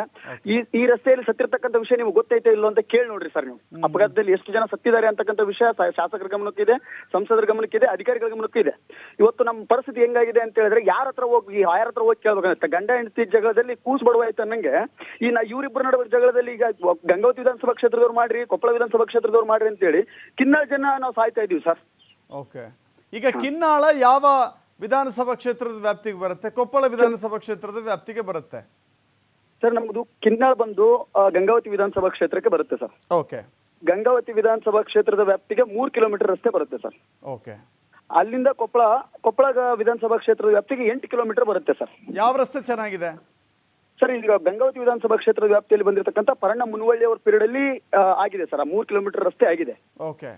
ಈ ರಸ್ತೆಯಲ್ಲಿ ಸತ್ತಿರ್ತಕ್ಕಂಥ ವಿಷಯ ನಿಮ್ಗೆ ಗೊತ್ತೈತೆ ಇಲ್ಲೋ ಅಂತ ಕೇಳಿ ನೋಡ್ರಿ ಸರ್ ನೀವು. ಅಪಘಾತದಲ್ಲಿ ಎಷ್ಟು ಜನ ಸತ್ತಿದ್ದಾರೆ ಅಂತಕ್ಕಂಥ ವಿಷಯ ಶಾಸಕರ ಗಮನಕ್ಕಿದೆ, ಸಂಸದರ ಗಮನಕ್ಕಿದೆ, ಅಧಿಕಾರಿಗಳ ಗಮನಕ್ಕಿದೆ. ಇವತ್ತು ನಮ್ಮ ಪರಿಸ್ಥಿತಿ ಹೆಂಗಾಗಿದೆ ಅಂತ ಹೇಳಿದ್ರೆ, ಯಾರ ಹತ್ರ ಹೋಗಿ ಕೇಳ್ಬೇಕಂತ, ಗಂಡ ಹೆಂಡತಿ ಜಗಳದಲ್ಲಿ ಕೂಸ್ ಬಡವಾಯ್ತು ಅನ್ನಂಗೆ ಇವರಿಬ್ಬರ ನಡುವೆ ಜಗಳದಲ್ಲಿ ಈಗ ಗಂಗಾವತಿ ವಿಧಾನಸಭಾ ಕ್ಷೇತ್ರದವ್ರು ಮಾಡ್ರಿ, ಕೊಪ್ಪಳ ವಿಧಾನಸಭಾ ಕ್ಷೇತ್ರದವ್ರು ಮಾಡ್ರಿ ಅಂತೇಳಿ ಕಿನ್ನಾಳ ಜನ ನಾವು ಸಾಯ್ತಾ ಇದೀವಿ ಸರ್. ಓಕೆ, ಈಗ ಕಿನ್ನಾಳ ಯಾವ ವಿಧಾನಸಭಾ ಕ್ಷೇತ್ರದ ವ್ಯಾಪ್ತಿಗೆ ಬರುತ್ತೆ? ಕೊಪ್ಪಳ ವಿಧಾನಸಭಾ ಕ್ಷೇತ್ರದ ವ್ಯಾಪ್ತಿಗೆ ಬರುತ್ತೆ ಸರ್. ನಮ್ದು ಕಿನ್ನಾಳ ಬಂದು ಗಂಗಾವತಿ ವಿಧಾನಸಭಾ ಕ್ಷೇತ್ರಕ್ಕೆ ಬರುತ್ತೆ ಸರ್. ಓಕೆ, ಗಂಗಾವತಿ ವಿಧಾನಸಭಾ ಕ್ಷೇತ್ರದ ವ್ಯಾಪ್ತಿಗೆ 3 ಕಿಲೋಮೀಟರ್ ರಸ್ತೆ ಬರುತ್ತೆ ಸರ್. ಓಕೆ, ಅಲ್ಲಿಂದ ಕೊಪ್ಪಳ ವಿಧಾನಸಭಾ ಕ್ಷೇತ್ರದ ವ್ಯಾಪ್ತಿಗೆ 8 ಕಿಲೋಮೀಟರ್ ಬರುತ್ತೆ ಸರ್. ಯಾವ ರಸ್ತೆ ಚೆನ್ನಾಗಿದೆ ಸರ್? ಈಗ ಗಂಗಾವತಿ ವಿಧಾನಸಭಾ ಕ್ಷೇತ್ರದ ವ್ಯಾಪ್ತಿಯಲ್ಲಿ ಬಂದಿರತಕ್ಕಂಥ ಪರಣ್ಣ ಮುನವಳ್ಳಿ ಅವರ ಪೀರಿಯಡ್ ಅಲ್ಲಿ ಆಗಿದೆ ಸರ್, 3 ಕಿಲೋಮೀಟರ್ ರಸ್ತೆ ಆಗಿದೆ. ಓಕೆ,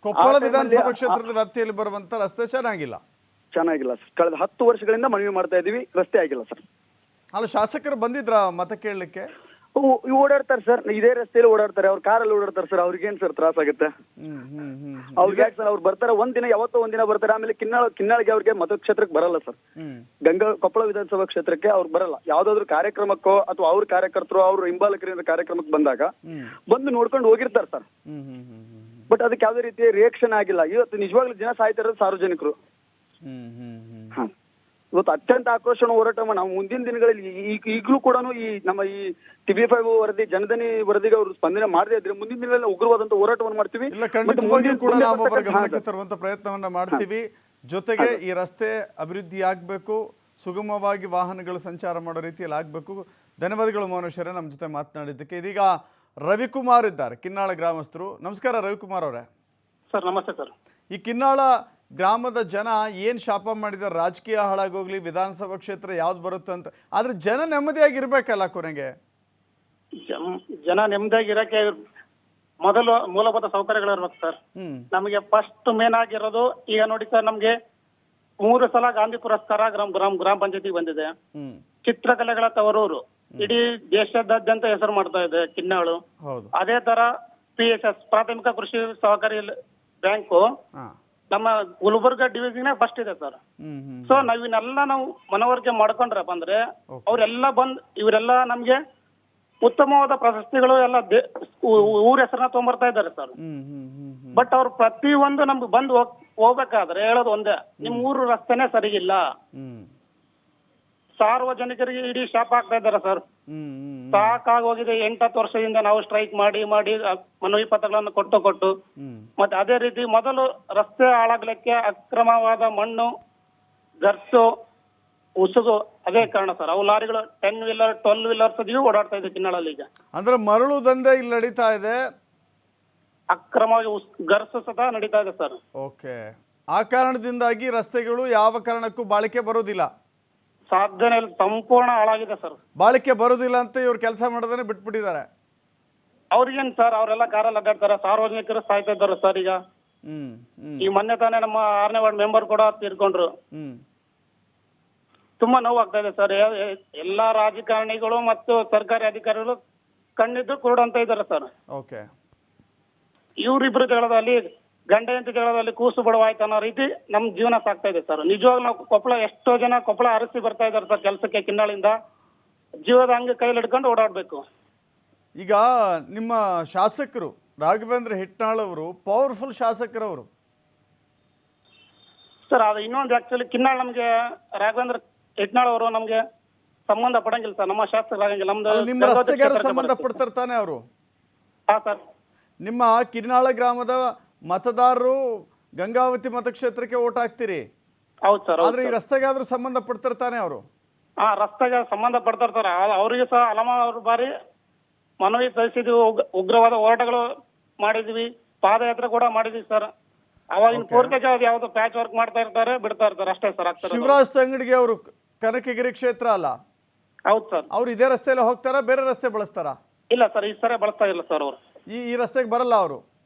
ಕೊಪ್ಪಳ ವಿಧಾನಸಭಾ ಕ್ಷೇತ್ರದ ವ್ಯಾಪ್ತಿಯಲ್ಲಿ ಬರುವಂತ ರಸ್ತೆ ಚೆನ್ನಾಗಿಲ್ಲ ಸರ್. ಕಳೆದ 10 ವರ್ಷಗಳಿಂದ ಮನವಿ ಮಾಡ್ತಾ ಇದೀವಿ, ರಸ್ತೆ ಆಗಿಲ್ಲ ಸರ್. ಅಲ್ಲ, ಶಾಸಕರು ಬಂದಿದ್ರ ಮತ ಕೇಳಲಿಕ್ಕೆ? ಓಡಾಡ್ತಾರೆ ಸರ್, ಇದೇ ರಸ್ತೆಯಲ್ಲಿ ಓಡಾಡ್ತಾರೆ, ಅವ್ರ ಕಾರಲ್ಲಿ ಓಡಾಡ್ತಾರೆ ಸರ್. ಅವ್ರಿಗೇನ್ ಸರ್ ತ್ರಾಸ ಆಗುತ್ತೆ? ಅವ್ರಿಗೆ ಯಾಕೆ ಸರ್? ಅವ್ರು ಬರ್ತಾರೆ ಯಾವತ್ತೋ ಒಂದಿನ ಬರ್ತಾರೆ, ಆಮೇಲೆ ಕಿನ್ನಾಳಿಗೆ ಅವ್ರಿಗೆ ಮತಕ್ಷೇತ್ರಕ್ಕೆ ಬರಲ್ಲ ಸರ್. ಕೊಪ್ಪಳ ವಿಧಾನಸಭಾ ಕ್ಷೇತ್ರಕ್ಕೆ ಅವ್ರು ಬರಲ್ಲ. ಯಾವ್ದಾದ್ರು ಕಾರ್ಯಕ್ರಮಕ್ಕೋ ಅಥವಾ ಅವ್ರ ಕಾರ್ಯಕರ್ತರು ಅವ್ರ ಹಿಂಬಾಲಕರಿಂದ ಕಾರ್ಯಕ್ರಮಕ್ಕೆ ಬಂದಾಗ ಬಂದು ನೋಡ್ಕೊಂಡು ಹೋಗಿರ್ತಾರೆ ಸರ್. ಬಟ್ ಅದಕ್ಕೆ ಯಾವ್ದೇ ರೀತಿಯ ರಿಯಾಕ್ಷನ್ ಆಗಿಲ್ಲ. ಇವತ್ತು ನಿಜವಾಗ್ಲೂ ಜನ ಸಾಯ್ತಾ ಇರೋದು ಸಾರ್ವಜನಿಕರು. ಇವತ್ತು ಅತ್ಯಂತ ಆಕ್ರೋಶನ ಹೋರಾಟ ನಾವು ಮುಂದಿನ ದಿನಗಳಲ್ಲಿ ಈಗಲೂ ಕೂಡ ಈ ನಮ್ಮ ಈ TV5 ವರದಿ, ಜನಧನಿ ವರದಿಗೆ ಅವರು ಸ್ಪಂದನೆ ಮಾಡದೇ ಇದ್ರೆ ಮುಂದಿನ ದಿನಗಳಲ್ಲಿ ಉಗ್ರವಾದಂತ ಹೋರಾಟವನ್ನು ಮಾಡ್ತೀವಿ. ಇಲ್ಲ, ಖಂಡಿತವಾಗಿಯೂ ಕೂಡ ನಾವು ಅವರ ಗಮನಕ್ಕೆ ತರುವಂತ ಪ್ರಯತ್ನವನ್ನ ಮಾಡ್ತೀವಿ. ಜೊತೆಗೆ ಈ ರಸ್ತೆ ಅಭಿವೃದ್ಧಿ ಆಗ್ಬೇಕು, ಸುಗಮವಾಗಿ ವಾಹನಗಳು ಸಂಚಾರ ಮಾಡೋ ರೀತಿಯಲ್ಲಿ ಆಗ್ಬೇಕು. ಧನ್ಯವಾದಗಳು ಮೌನೇಶ್ವರೇ ನಮ್ಮ ಜೊತೆ ಮಾತನಾಡಿದ್ದಕ್ಕೆ. ಇದೀಗ ರವಿಕುಮಾರ್ ಇದ್ದಾರೆ, ಕಿನ್ನಾಳ ಗ್ರಾಮಸ್ಥರು. ನಮಸ್ಕಾರ ರವಿಕುಮಾರ್ ಅವರೇ. ಸರ್ ನಮಸ್ತೆ ಸರ್. ಈ ಕಿನ್ನಾಳ ಗ್ರಾಮದ ಜನ ಏನು ಶಾಪ ಮಾಡಿದ್ದಾರೆ, ರಾಜಕೀಯ ಹಾಳಾಗೋಗ್ಲಿ, ವಿಧಾನಸಭಾ ಕ್ಷೇತ್ರ ಯಾವ್ದು ಬರುತ್ತೆ ಅಂತ, ಆದ್ರೆ ಜನ ನೆಮ್ಮದಿಯಾಗಿರ್ಬೇಕಲ್ಲ ಕೊನೆಗೆ. ಜನ ನೆಮ್ಮದಿಯಾಗಿರಕ್ಕೆ ಮೊದಲು ಮೂಲಭೂತ ಸೌಕರ್ಯಗಳು ಇರ್ಬೇಕು ಸರ್. ನಮಗೆ ಫಸ್ಟ್ ಮೇನ್ ಆಗಿರೋದು, ಈಗ ನೋಡಿ ಸರ್, ನಮ್ಗೆ 3 ಸಲ ಗಾಂಧಿ ಪುರಸ್ಕಾರ ಗ್ರಾಮ ಪಂಚಾಯತಿಗೆ ಬಂದಿದೆ. ಚಿತ್ರಕಲೆಗಳ ತವರೂರು, ಇಡೀ ದೇಶದಾದ್ಯಂತ ಹೆಸರು ಮಾಡ್ತಾ ಇದೆ ಕಿನ್ನಾಳು. ಅದೇ ತರ PSS ಪ್ರಾಥಮಿಕ ಕೃಷಿ ಸಹಕಾರಿ ಬ್ಯಾಂಕು ನಮ್ಮ ಗುಲ್ಬರ್ಗ ಡಿವಿಷನ್ ಫಸ್ಟ್ ಇದೆ ಸರ್. ಸೊ ನಾವಿನೆಲ್ಲ ನಾವು ಮನವರಿಕೆ ಮಾಡ್ಕೊಂಡ್ರಪ್ಪ ಅಂದ್ರೆ ಅವರೆಲ್ಲ ಇವರೆಲ್ಲ ನಮ್ಗೆ ಉತ್ತಮವಾದ ಪ್ರಶಸ್ತಿಗಳು ಎಲ್ಲ ಊರ ಹೆಸರನ್ನ ತಗೊಂಡ್ಬರ್ತಾ ಇದ್ದಾರೆ ಸರ್. ಬಟ್ ಅವ್ರು ಪ್ರತಿ ಒಂದು ನಮ್ಗೆ ಹೋಗ್ಬೇಕಾದ್ರೆ ಹೇಳೋದು ಒಂದೇ, ನಿಮ್ ಊರು ರಸ್ತೆನೆ ಸರಿಗಿಲ್ಲ. ಸಾರ್ವಜನಿಕರಿಗೆ ಇಡೀ ಶಾಪ ಆಗ್ತಾ ಇದ್ದಾರೆ ಸರ್. ಹ್ಮ್ ಹ್ಮ್ ಸಾಕಾಗೋಗಿದೆ. 8-10 ವರ್ಷದಿಂದ ನಾವು ಸ್ಟ್ರೈಕ್ ಮಾಡಿ ಮನವಿ ಪತ್ರಗಳನ್ನು ಕೊಟ್ಟು ಹ್ಮ್ ಮತ್ತೆ ಅದೇ ರೀತಿ ಮೊದಲು ರಸ್ತೆ ಹಾಳಾಗ್ಲಿಕ್ಕೆ ಅಕ್ರಮವಾದ ಮಣ್ಣು, ಗರ್ಸು, ಉಸುಗು ಅದೇ ಕಾರಣ ಸರ್. ಅವು ಲಾರಿಗಳು 10 ವೀಲರ್ 12 ವೀಲರ್ಸ್ ಓಡಾಡ್ತಾ ಇದೆ ಕಿನ್ನಾಳಲ್ಲಿ. ಈಗ ಅಂದ್ರೆ ಮರಳು ದಂಧೆ ಇಲ್ಲಿ ನಡೀತಾ ಇದೆ, ಅಕ್ರಮವಾಗಿ ಗರ್ಸು ಸತ ನಡೀತಾ ಇದೆ ಸರ್. ಓಕೆ. ಆ ಕಾರಣದಿಂದಾಗಿ ರಸ್ತೆಗಳು ಯಾವ ಕಾರಣಕ್ಕೂ ಬಾಳಿಕೆ ಬರೋದಿಲ್ಲ, ಸಾಧ್ಯನೇ ಇಲ್ಲ, ಸಂಪೂರ್ಣ ಹಾಳಾಗಿದೆ ಸರ್. ಬಾಳಿಕೆ ಬರೋದಿಲ್ಲ ಅಂತ ಇವ್ರು ಕೆಲಸ ಮಾಡೋದನ್ನೇ ಬಿಟ್ಬಿಟ್ಟಿದ್ದಾರೆ. ಅವ್ರಿಗೇನ್ ಸರ್, ಅವರೆಲ್ಲ ಕಾರಲ್ಲಿ ಅಡ್ಡಾಡ್ತಾರೆ, ಸಾರ್ವಜನಿಕರು ಸಾಯ್ತಾ ಇದ್ದಾರೆ ಸರ್. ಈಗ ಹ್ಮ್ ಹ್ಮ್ ಈ ಮೊನ್ನೆ ತಾನೇ ನಮ್ಮ 6ನೇ ವಾರ್ಡ್ ಮೆಂಬರ್ ಕೂಡ ತೀರ್ಕೊಂಡ್ರು. ಹ್ಮ್ ತುಂಬಾ ನೋವಾಗ್ತಾ ಇದೆ ಸರ್. ಎಲ್ಲಾ ರಾಜಕಾರಣಿಗಳು ಮತ್ತು ಸರ್ಕಾರಿ ಅಧಿಕಾರಿಗಳು ಕಣ್ಣಿದ್ದು ಕುರುಡಂತ ಇದ್ದಾರೆ ಸರ್. ಓಕೆ. ಇವ್ರಿಬ್ರು ಜಗಳದಲ್ಲಿ, ಗಂಡ ಹೆಂಡತಿ ಜಗಳದಲ್ಲಿ ಕೂಸು ಬಡವಾಯ್ತು ಅನ್ನೋ ರೀತಿ ನಮ್ ಜೀವನ ಸಾಕ್ತಾ ಇದೆ ಸರ್. ನಿಜವಾಗ್ಲೂ ನಾವು ಕೊಪ್ಪಳ, ಎಷ್ಟೋ ಜನ ಕೊಪ್ಪಳ ಅರಸಿ ಬರ್ತಾ ಇದ್ದಾರೆ ಸರ್ ಕೆಲಸಕ್ಕೆ ಕಿನ್ನಾಳಿಂದ. ಜೀವದ ಹಂಗೆ ಕೈಲಿ ಹಿಡ್ಕೊಂಡು ಓಡಾಡ್ಬೇಕು. ಈಗ ನಿಮ್ಮ ಶಾಸಕರು ರಾಘವೇಂದ್ರ ಹಿಟ್ನಾಳ್ ಅವರು ಪವರ್ಫುಲ್ ಶಾಸಕರವರು ಸರ್. ಅದು ಇನ್ನೊಂದು ಆಕ್ಚುಲಿ ಕಿನ್ನಾಳ್ ನಮ್ಗೆ ರಾಘವೇಂದ್ರ ಹಿಟ್ನಾಳ್ ಅವರು ನಮ್ಗೆ ಸಂಬಂಧ ಪಡಂಗಿಲ್ಲ ಸರ್. ನಮ್ಮ ಶಾಸಕರಾಗಂಗಿಲ್ಲ. ನಿಮ್ಮ ರಸ್ತೆಗಾರ ಸಂಬಂಧ ಪಡ್ತಿರ್ತಾನೆ ಅವರು. ಹಾ ಸರ್. ನಿಮ್ಮ ಕಿನ್ನಾಳ ಗ್ರಾಮದ ಮತದಾರರು ಗಂಗಾವತಿ ಮತಕ್ಷೇತ್ರಕ್ಕೆ ಓಟ್ ಹಾಕ್ತೀರಿ. ಹೌದು ಸರ್. ಆದ್ರೆ ಈ ರಸ್ತೆಗಾದ್ರೂ ಸಂಬಂಧ ಪಡ್ತಿರ್ತಾನೆ ಅವರು. ಹಾ, ರಸ್ತೆಗೆ ಸಂಬಂಧ ಪಡ್ತಾರೆ ಸರ್. ಅವರಿಗೆ ಸಹ ಹಲವಾರು ಬಾರಿ ಮನವಿ ಸಲ್ಲಿಸಿದ್ವಿ, ಉಗ್ರವಾದ ಹೋರಾಟಗಳು ಮಾಡಿದ್ವಿ, ಪಾದಯಾತ್ರೆ ಕೂಡ ಮಾಡಿದ್ವಿ ಸರ್. ಅವಾಗಿನ ಪೂರ್ತಿಗೆ ಅದು ಯಾವ್ದು ಪ್ಯಾಚ್ ವರ್ಕ್ ಮಾಡ್ತಾ ಇರ್ತಾರೆ, ಬಿಡ್ತಾ ಇರ್ತಾರೆ ಅಷ್ಟೇ ಸರ್. ಆಗ್ತಾರೆ. ಶಿವರಾಜ್ ತಂಗಡಿಗೆ ಅವರು ಕನಕಗಿರಿ ಕ್ಷೇತ್ರ ಅಲ್ಲ? ಹೌದು ಸರ್. ಅವ್ರು ಇದೇ ರಸ್ತೆಯಲ್ಲಿ ಹೋಗ್ತಾರಾ, ಬೇರೆ ರಸ್ತೆ ಬಳಸ್ತಾರಾ? ಇಲ್ಲ ಸರ್, ಈ ಸರಿ ಬಳಸ್ತಾ ಇಲ್ಲ ಸರ್. ಅವರು ಈ ರಸ್ತೆಗೆ ಬರಲ್ಲ, ಅವರು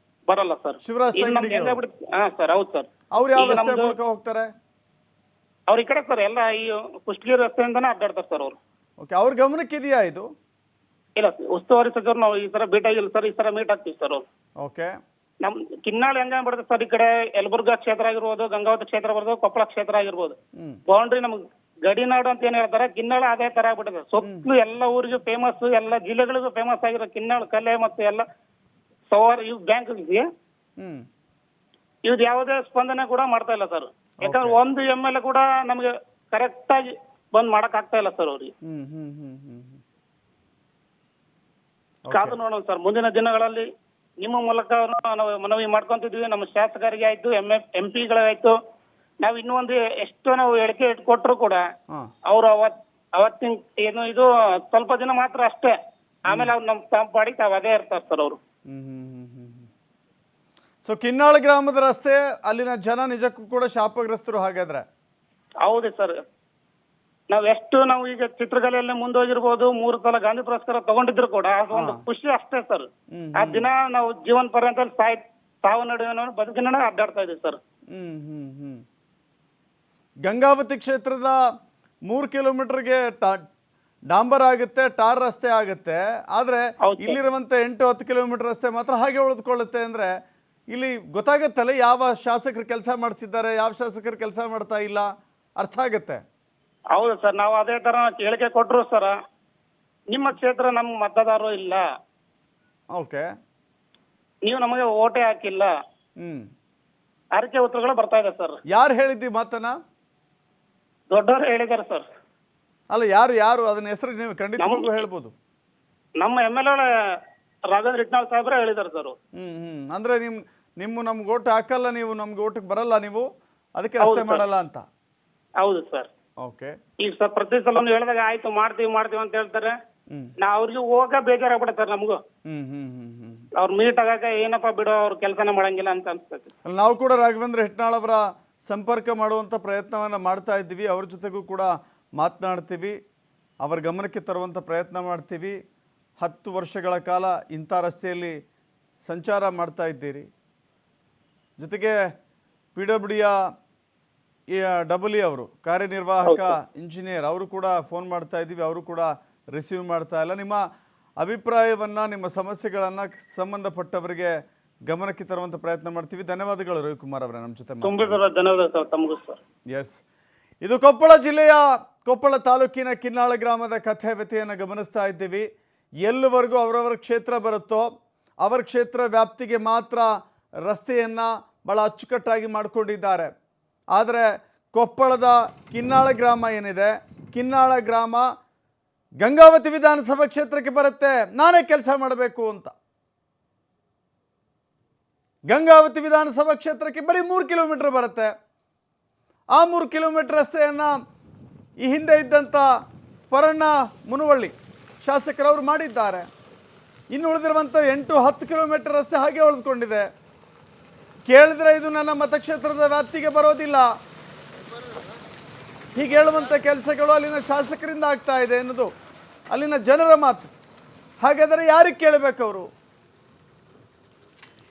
ಬರಲ್ಲ ಸರ್. ಶಿವರಾಜ್ ತಂಗಡಿಗೆ. ಹಾ ಸರ್, ಹೌದು ಸರ್. ಅವ್ರು ಯಾವ ರಸ್ತೆ ಮೂಲಕ ಹೋಗ್ತಾರೆ? ಅವ್ರ ಈ ಕಡೆ ಸರ್ ಎಲ್ಲ ಈ ಕುಷ್ಟಗಿರಿ ರಸ್ತೆಯಿಂದಾನೇ ಅಡ್ಡಾಡ್ತಾರೆ ಸರ್ ಅವರು. ಓಕೆ. ಅವ್ರ ಗಮನಕ್ಕೆ ಇದೆಯಾ ಇದು? ಇಲ್ಲ, ಉಸ್ತುವಾರಿ ಸಚಿವರು ನಾವು ಈ ಸರ ಭೇಟಿ ಆಗಿಲ್ಲ ಸರ್. ಈ ಸರ ಮೀಟ್ ಆಗ್ತೀವಿ ಸರ್ ಅವ್ರು. ಓಕೆ. ನಮ್ ಕಿನ್ನಾಳ ಹೆಂಗ ಬರ್ತದೆ ಸರ್, ಈ ಕಡೆ ಯಲಬುರ್ಗಾ ಕ್ಷೇತ್ರ ಆಗಿರ್ಬೋದು, ಗಂಗಾವತಿ ಕ್ಷೇತ್ರ ಬರ್ಬೋದು, ಕೊಪ್ಪಳ ಕ್ಷೇತ್ರ ಆಗಿರ್ಬೋದು. ಬೌಂಡ್ರಿ ನಮ್ಗೆ ಗಡಿನಾಡು ಅಂತ ಏನ್ ಹೇಳ್ತಾರೆ, ಕಿನ್ನಾಳ ಅದೇ ತರ ಆಗ್ಬಿಟ್ಟಿದೆ. ಸುತ್ತಲೂ ಎಲ್ಲ ಊರಿಗೂ ಫೇಮಸ್, ಎಲ್ಲ ಜಿಲ್ಲೆಗಳಿಗೂ ಫೇಮಸ್ ಆಗಿರೋ ಕಿನ್ನಾಳ ಕಲೆ ಮತ್ತು ಎಲ್ಲ ಸವಾರ್ ಇವ್ ಬ್ಯಾಂಕ್ ಇದೆಯಾ, ಇವ್ದು ಯಾವುದೇ ಸ್ಪಂದನೆ ಕೂಡ ಮಾಡ್ತಾ ಇಲ್ಲ ಸರ್. ಯಾಕಂದ್ರೆ ಒಂದು MLA ಕೂಡ ನಮ್ಗೆ ಕರೆಕ್ಟ್ ಆಗಿ ಬಂದ್ ಮಾಡಕ್ ಆಗ್ತಾ ಇಲ್ಲ ಸರ್ ಅವ್ರಿಗೆ. ಕಾದು ನೋಡೋಣ ಸರ್. ಮುಂದಿನ ದಿನಗಳಲ್ಲಿ ನಿಮ್ಮ ಮೂಲಕ ನಾವು ಮನವಿ ಮಾಡ್ಕೊಂತಿದ್ವಿ. ನಮ್ಮ ಶಾಸಕರಿಗೆ ಆಯ್ತು, MP ಗಳಾಯ್ತು, ನಾವ್ ಇನ್ನೂ ಒಂದು ಎಷ್ಟೋ ನಾವು ಹೇಳಿಕೆ ಕೊಟ್ಟರು ಕೂಡ ಅವ್ರು ಅವತ್ತಿನ ಏನು ಇದು ಸ್ವಲ್ಪ ದಿನ ಮಾತ್ರ ಅಷ್ಟೇ, ಆಮೇಲೆ ಅವ್ರು ನಮ್ಮ ಪಾಡಿಗೆ ತಾವ್ ಅದೇ ಇರ್ತಾರೆ ಸರ್ ಅವರು. ಸೊ ಕಿನ್ನಾಳ ಗ್ರಾಮದ ರಸ್ತೆ, ಅಲ್ಲಿನ ಜನ ನಿಜಕ್ಕೂ ಕೂಡ ಶಾಪಗ್ರಸ್ತರು ಹಾಗಾದ್ರೆ? ಹೌದು ಸರ್. ನಾವು ಈಗ ಚಿತ್ರಕಲೆಯಲ್ಲಿ ಮುಂದೋಗಿರ್ಬೋದು, 3 ಸಲ ಗಾಂಧಿ ಪುರಸ್ಕಾರ ತಗೊಂಡಿದ್ರು ಕೂಡ ಅದೊಂದು ಖುಷಿ ಅಷ್ಟೇ ಸರ್. ಆ ದಿನ ನಾವು ಜೀವನ ಪರ್ಯಂತ ಸಾವು ನಡುವೆ ಬದುಕಿನ ಅಡ್ಡಾಡ್ತಾ ಇದೀವಿ ಸರ್. ಗಂಗಾವತಿ ಕ್ಷೇತ್ರದ 3 ಕಿಲೋಮೀಟರ್ಗೆ ಡಾಂಬರ್ ಆಗುತ್ತೆ, ಟಾರ್ ರಸ್ತೆ ಆಗುತ್ತೆ. ಆದ್ರೆ ಇಲ್ಲಿರುವಂತ 8-10 ಕಿಲೋಮೀಟರ್ ರಸ್ತೆ ಮಾತ್ರ ಹಾಗೆ ಉಳಿದುಕೊಳ್ಳುತ್ತೆ. ಅಂದ್ರೆ ಇಲ್ಲಿ ಗೊತ್ತಾಗತ್ತಲ್ಲ ಯಾವ ಶಾಸಕರು ಕೆಲಸ ಮಾಡ್ತಿದ್ದಾರೆ, ಯಾವ ಶಾಸಕರು ಕೆಲಸ ಮಾಡ್ತಾ ಇಲ್ಲ, ಅರ್ಥ ಆಗತ್ತೆ. ಹೌದು ಸರ್. ನಾವು ಅದೇ ತರ ಹೇಳಿಕೆ ಕೊಟ್ರು ಸರ್. ನಿಮ್ಮ ಕ್ಷೇತ್ರ ನಮ್ಮ ಮತದಾರರು ಇಲ್ಲ, ಓಕೆ, ನೀವು ನಮಗೆ ಓಟೇ ಹಾಕಿಲ್ಲ, ಅರಿಕೆ ಉತ್ತರಗಳು ಬರ್ತಾ ಇದೆ ಸರ್. ಯಾರು ಹೇಳಿದ್ದಿ ಮಾತನ್ನ? ದೊಡ್ಡವರು ಹೇಳಿದ್ದಾರೆ ಸರ್. ಅಲ್ಲ, ಯಾರು ಅದನ್ನ ಹೆಸರು ನೀವು ಖಂಡಿತವಾಗ್ಲೂ ಹೇಳ್ಬೋದು. ನಮ್ಮ MLA ರಾಘವೇಂದ್ರ ಹಿಟ್ನಾಳ್ ಸಾಹೇಬ್ರ ಹೇಳಿದ್ದಾರೆ ಸರ್. ಅಂದ್ರೆ ನಮ್ಗೆ ಓಟ್ ಹಾಕಲ್ಲ, ನೀವು ನಮ್ಗೆ ಓಟಿಗೆ ಬರಲ್ಲ, ನೀವು ಅದಕ್ಕೆ ರಸ್ತೆ ಮಾಡಲ್ಲ ಅಂತ. ಹೌದು ಸರ್. ಓಕೆ. ಈಗ ಸರ್ ಪ್ರತಿ ಸಲ ಹೇಳಿದಾಗ ಆಯ್ತು ಮಾಡ್ತೀವಿ ಅಂತ ಹೇಳ್ತಾರೆ. ನಾ ಅವ್ರಿಗೆ ಹೋಗ ಬೇಜಾರಾಗ್ಬಿಡುತ್ತೆ ಸರ್ ನಮಗೂ. ಅವ್ರ ಮೀಟ್ ಆಗಾಕ ಏನಪ್ಪಾ ಬಿಡೋ, ಅವ್ರ ಕೆಲಸನ ಮಾಡಂಗಿಲ್ಲ ಅಂತ ಅನ್ಸ್ತೈತಿ. ನಾವು ಕೂಡ ರಾಘವೇಂದ್ರ ಹಿಟ್ನಾಳ್ ಅವರ ಸಂಪರ್ಕ ಮಾಡುವಂಥ ಪ್ರಯತ್ನವನ್ನು ಮಾಡ್ತಾ ಇದ್ದೀವಿ. ಅವ್ರ ಜೊತೆಗೂ ಕೂಡ ಮಾತನಾಡ್ತೀವಿ, ಅವರ ಗಮನಕ್ಕೆ ತರುವಂಥ ಪ್ರಯತ್ನ ಮಾಡ್ತೀವಿ. 10 ವರ್ಷಗಳ ಕಾಲ ಇಂಥ ರಸ್ತೆಯಲ್ಲಿ ಸಂಚಾರ ಮಾಡ್ತಾ ಇದ್ದೀರಿ. ಜೊತೆಗೆ PWD ಅವರು ಕಾರ್ಯನಿರ್ವಾಹಕ ಇಂಜಿನಿಯರ್, ಅವರು ಕೂಡ ಫೋನ್ ಮಾಡ್ತಾ ಇದ್ದೀವಿ, ಅವರು ಕೂಡ ರಿಸೀವ್ ಮಾಡ್ತಾ ಇಲ್ಲ. ನಿಮ್ಮ ಅಭಿಪ್ರಾಯವನ್ನು, ನಿಮ್ಮ ಸಮಸ್ಯೆಗಳನ್ನು ಸಂಬಂಧಪಟ್ಟವರಿಗೆ ಗಮನಕ್ಕೆ ತರುವಂಥ ಪ್ರಯತ್ನ ಮಾಡ್ತೀವಿ. ಧನ್ಯವಾದಗಳು ರವಿಕುಮಾರ್ ಅವರೇ ನಮ್ಮ ಜೊತೆ. ಎಸ್, ಇದು ಕೊಪ್ಪಳ ಜಿಲ್ಲೆಯ ಕೊಪ್ಪಳ ತಾಲೂಕಿನ ಕಿನ್ನಾಳ ಗ್ರಾಮದ ಕಥೆ ವ್ಯಥೆಯನ್ನು ಗಮನಿಸ್ತಾ ಇದ್ದೀವಿ. ಎಲ್ಲಿವರೆಗೂ ಅವರವರ ಕ್ಷೇತ್ರ ಬರುತ್ತೋ ಅವರ ಕ್ಷೇತ್ರ ವ್ಯಾಪ್ತಿಗೆ ಮಾತ್ರ ರಸ್ತೆಯನ್ನು ಭಾಳ ಅಚ್ಚುಕಟ್ಟಾಗಿ ಮಾಡಿಕೊಂಡಿದ್ದಾರೆ. ಆದರೆ ಕೊಪ್ಪಳದ ಕಿನ್ನಾಳ ಗ್ರಾಮ ಏನಿದೆ, ಕಿನ್ನಾಳ ಗ್ರಾಮ ಗಂಗಾವತಿ ವಿಧಾನಸಭಾ ಕ್ಷೇತ್ರಕ್ಕೆ ಬರುತ್ತೆ, ನಾನೇ ಕೆಲಸ ಮಾಡಬೇಕು ಅಂತ. ಗಂಗಾವತಿ ವಿಧಾನಸಭಾ ಕ್ಷೇತ್ರಕ್ಕೆ ಬರೀ 3 ಕಿಲೋಮೀಟರ್ ಬರುತ್ತೆ. ಆ 3 ಕಿಲೋಮೀಟರ್ ರಸ್ತೆಯನ್ನು ಈ ಹಿಂದೆ ಇದ್ದಂಥ ಪರಣ್ಣ ಮುನವಳ್ಳಿ ಶಾಸಕರವರು ಮಾಡಿದ್ದಾರೆ. ಇನ್ನು ಉಳಿದಿರುವಂಥ 8-10 ಕಿಲೋಮೀಟರ್ ರಸ್ತೆ ಹಾಗೆ ಉಳಿದುಕೊಂಡಿದೆ. ಕೇಳಿದ್ರೆ ಇದು ನನ್ನ ಮತಕ್ಷೇತ್ರದ ವ್ಯಾಪ್ತಿಗೆ ಬರೋದಿಲ್ಲ, ಹೀಗೆ ಹೇಳುವಂಥ ಕೆಲಸಗಳು ಅಲ್ಲಿನ ಶಾಸಕರಿಂದ ಆಗ್ತಾ ಇದೆ ಅನ್ನೋದು ಅಲ್ಲಿನ ಜನರ ಮಾತು. ಹಾಗಾದರೆ ಯಾರಿಗೆ ಕೇಳಬೇಕು ಅವರು?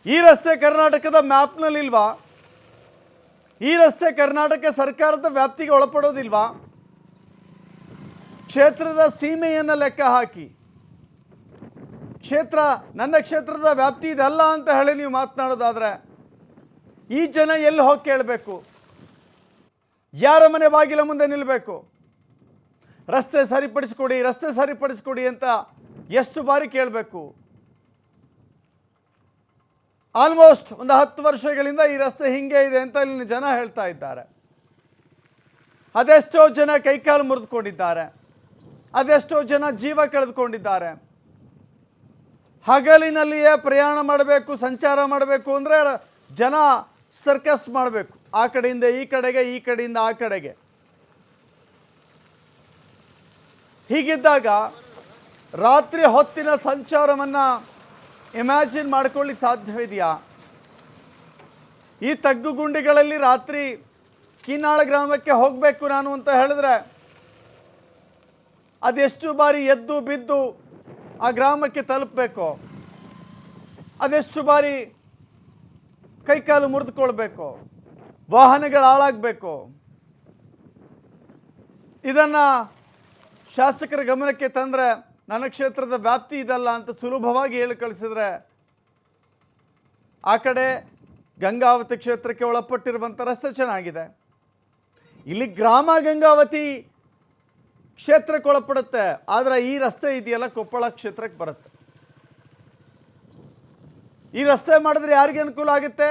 ಈ ರಸ್ತೆ ಕರ್ನಾಟಕದ ಮ್ಯಾಪ್ನಲ್ಲಿಲ್ವಾ? ಈ ರಸ್ತೆ ಕರ್ನಾಟಕ ಸರ್ಕಾರದ ವ್ಯಾಪ್ತಿಗೆ ಒಳಪಡೋದಿಲ್ವಾ? ಕ್ಷೇತ್ರದ ಸೀಮೆಯನ್ನು ಲೆಕ್ಕ ಹಾಕಿ ನನ್ನ ಕ್ಷೇತ್ರದ ವ್ಯಾಪ್ತಿ ಇದಲ್ಲ ಅಂತ ಹೇಳಿ ನೀವು ಮಾತನಾಡೋದಾದ್ರೆ ಈ ಜನ ಎಲ್ಲಿ ಹೋಗಿ ಕೇಳಬೇಕು? ಯಾರ ಮನೆ ಬಾಗಿಲ ಮುಂದೆ ನಿಲ್ಲಬೇಕು? ರಸ್ತೆ ಸರಿಪಡಿಸ್ಕೊಡಿ ಅಂತ ಎಷ್ಟು ಬಾರಿ ಕೇಳಬೇಕು? ಆಲ್ಮೋಸ್ಟ್ ಒಂದು 10 ವರ್ಷಗಳಿಂದ ಈ ರಸ್ತೆ ಹಿಂಗೆ ಇದೆ ಅಂತ ಇಲ್ಲಿನ ಜನ ಹೇಳ್ತಾ ಇದ್ದಾರೆ. ಅದೆಷ್ಟೋ ಜನ ಕೈಕಾಲು ಮುರಿದುಕೊಂಡಿದ್ದಾರೆ, ಅದೆಷ್ಟೋ ಜನ ಜೀವ ಕಳೆದುಕೊಂಡಿದ್ದಾರೆ. ಹಗಲಿನಲ್ಲಿಯೇ ಪ್ರಯಾಣ ಮಾಡಬೇಕು, ಸಂಚಾರ ಮಾಡಬೇಕು ಅಂದರೆ ಜನ ಸರ್ಕಸ್ ಮಾಡಬೇಕು, ಆ ಕಡೆಯಿಂದ ಈ ಕಡೆಗೆ, ಈ ಕಡೆಯಿಂದ ಆ ಕಡೆಗೆ. ಹೀಗಿದ್ದಾಗ ರಾತ್ರಿ ಹೊತ್ತಿನ ಸಂಚಾರವನ್ನು ಇಮ್ಯಾಜಿನ್ ಮಾಡ್ಕೊಳ್ಳಿಕ್ಕೆ ಸಾಧ್ಯವಿದೆಯಾ? ಈ ತಗ್ಗು ಗುಂಡಿಗಳಲ್ಲಿ ರಾತ್ರಿ ಕಿನ್ನಾಳ ಗ್ರಾಮಕ್ಕೆ ಹೋಗಬೇಕು ನಾನು ಅಂತ ಹೇಳಿದ್ರೆ ಅದೆಷ್ಟು ಬಾರಿ ಎದ್ದು ಬಿದ್ದು ಆ ಗ್ರಾಮಕ್ಕೆ ತಲುಪಬೇಕು, ಅದೆಷ್ಟು ಬಾರಿ ಕೈಕಾಲು ಮುರಿದುಕೊಳ್ಬೇಕು, ವಾಹನಗಳು ಹಾಳಾಗಬೇಕು. ಇದನ್ನು ಶಾಸಕರ ಗಮನಕ್ಕೆ ತಂದರೆ ನನ್ನ ಕ್ಷೇತ್ರದ ವ್ಯಾಪ್ತಿ ಇದಲ್ಲ ಅಂತ ಸುಲಭವಾಗಿ ಹೇಳಿ ಕಳಿಸಿದ್ರೆ ಆ ಕಡೆ ಗಂಗಾವತಿ ಕ್ಷೇತ್ರಕ್ಕೆ ಒಳಪಟ್ಟಿರುವಂಥ ರಸ್ತೆ ಚೆನ್ನಾಗಿದೆ, ಇಲ್ಲಿ ಗ್ರಾಮ ಗಂಗಾವತಿ ಕ್ಷೇತ್ರಕ್ಕೆ ಒಳಪಡುತ್ತೆ. ಆದರೆ ಈ ರಸ್ತೆ ಇದೆಯಲ್ಲ ಕೊಪ್ಪಳ ಕ್ಷೇತ್ರಕ್ಕೆ ಬರುತ್ತೆ. ಈ ರಸ್ತೆ ಮಾಡಿದ್ರೆ ಯಾರಿಗೆ ಅನುಕೂಲ ಆಗುತ್ತೆ?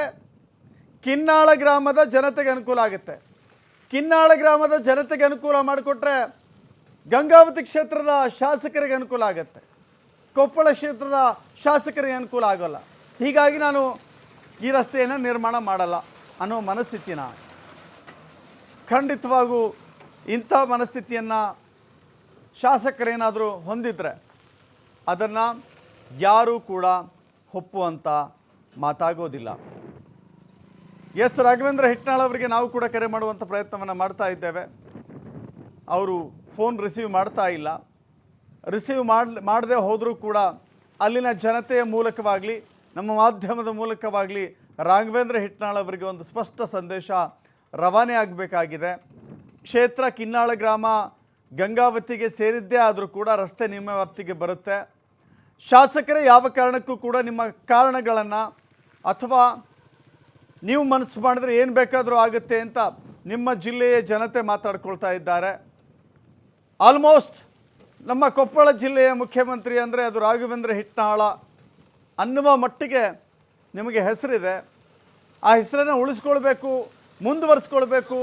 ಕಿನ್ನಾಳ ಗ್ರಾಮದ ಜನತೆಗೆ ಅನುಕೂಲ ಆಗುತ್ತೆ. ಕಿನ್ನಾಳ ಗ್ರಾಮದ ಜನತೆಗೆ ಅನುಕೂಲ ಮಾಡಿಕೊಟ್ರೆ ಗಂಗಾವತಿ ಕ್ಷೇತ್ರದ ಶಾಸಕರಿಗೆ ಅನುಕೂಲ ಆಗುತ್ತೆ, ಕೊಪ್ಪಳ ಕ್ಷೇತ್ರದ ಶಾಸಕರಿಗೆ ಅನುಕೂಲ ಆಗೋಲ್ಲ. ಹೀಗಾಗಿ ನಾನು ಈ ರಸ್ತೆಯನ್ನು ನಿರ್ಮಾಣ ಮಾಡಲ್ಲ ಅನ್ನೋ ಮನಸ್ಥಿತಿನ, ಖಂಡಿತವಾಗೂ ಇಂಥ ಮನಸ್ಥಿತಿಯನ್ನು ಶಾಸಕರೇನಾದರೂ ಹೊಂದಿದ್ರೆ ಅದನ್ನು ಯಾರೂ ಕೂಡ ಒಪ್ಪುವಂಥ ಮಾತಾಗೋದಿಲ್ಲ. ಎಸ್ ರಾಘವೇಂದ್ರ ಹಿಟ್ನಾಳ್ ಅವರಿಗೆ ನಾವು ಕೂಡ ಕರೆ ಮಾಡುವಂಥ ಪ್ರಯತ್ನವನ್ನು ಮಾಡ್ತಾ ಇದ್ದೇವೆ. ಅವರು ಫೋನ್ ರಿಸೀವ್ ಮಾಡ್ತಾ ಇಲ್ಲ. ರಿಸೀವ್ ಮಾಡದೆ ಹೋದರೂ ಕೂಡ ಅಲ್ಲಿನ ಜನತೆಯ ಮೂಲಕವಾಗಲಿ ನಮ್ಮ ಮಾಧ್ಯಮದ ಮೂಲಕವಾಗಲಿ ರಾಘವೇಂದ್ರ ಹಿಟ್ನಾಳ್ ಅವರಿಗೆ ಒಂದು ಸ್ಪಷ್ಟ ಸಂದೇಶ ರವಾನೆ ಆಗಬೇಕಾಗಿದೆ. ಕ್ಷೇತ್ರ ಕಿನ್ನಾಳ ಗ್ರಾಮ ಗಂಗಾವತಿಗೆ ಸೇರಿದ್ದೇ ಆದರೂ ಕೂಡ ರಸ್ತೆ ನಿಮ್ಮ ವ್ಯಾಪ್ತಿಗೆ ಬರುತ್ತೆ. ಶಾಸಕರೇ ಯಾವ ಕಾರಣಕ್ಕೂ ಕೂಡ ನಿಮ್ಮ ಕಾರಣಗಳನ್ನು ಅಥವಾ ನೀವು ಮನಸ್ಸು ಮಾಡಿದ್ರೆ ಏನು ಬೇಕಾದರೂ ಆಗುತ್ತೆ ಅಂತ ನಿಮ್ಮ ಜಿಲ್ಲೆಯ ಜನತೆ ಮಾತಾಡ್ಕೊಳ್ತಾ ಇದ್ದಾರೆ. ಆಲ್ಮೋಸ್ಟ್ ನಮ್ಮ ಕೊಪ್ಪಳ ಜಿಲ್ಲೆಯ ಮುಖ್ಯಮಂತ್ರಿ ಅಂದರೆ ಅದು ರಾಘವೇಂದ್ರ ಹಿಟ್ನಾಳ ಅನ್ನುವ ಮಟ್ಟಿಗೆ ನಿಮಗೆ ಹೆಸರಿದೆ. ಆ ಹೆಸರನ್ನು ಉಳಿಸ್ಕೊಳ್ಬೇಕು, ಮುಂದುವರಿಸ್ಕೊಳ್ಬೇಕು.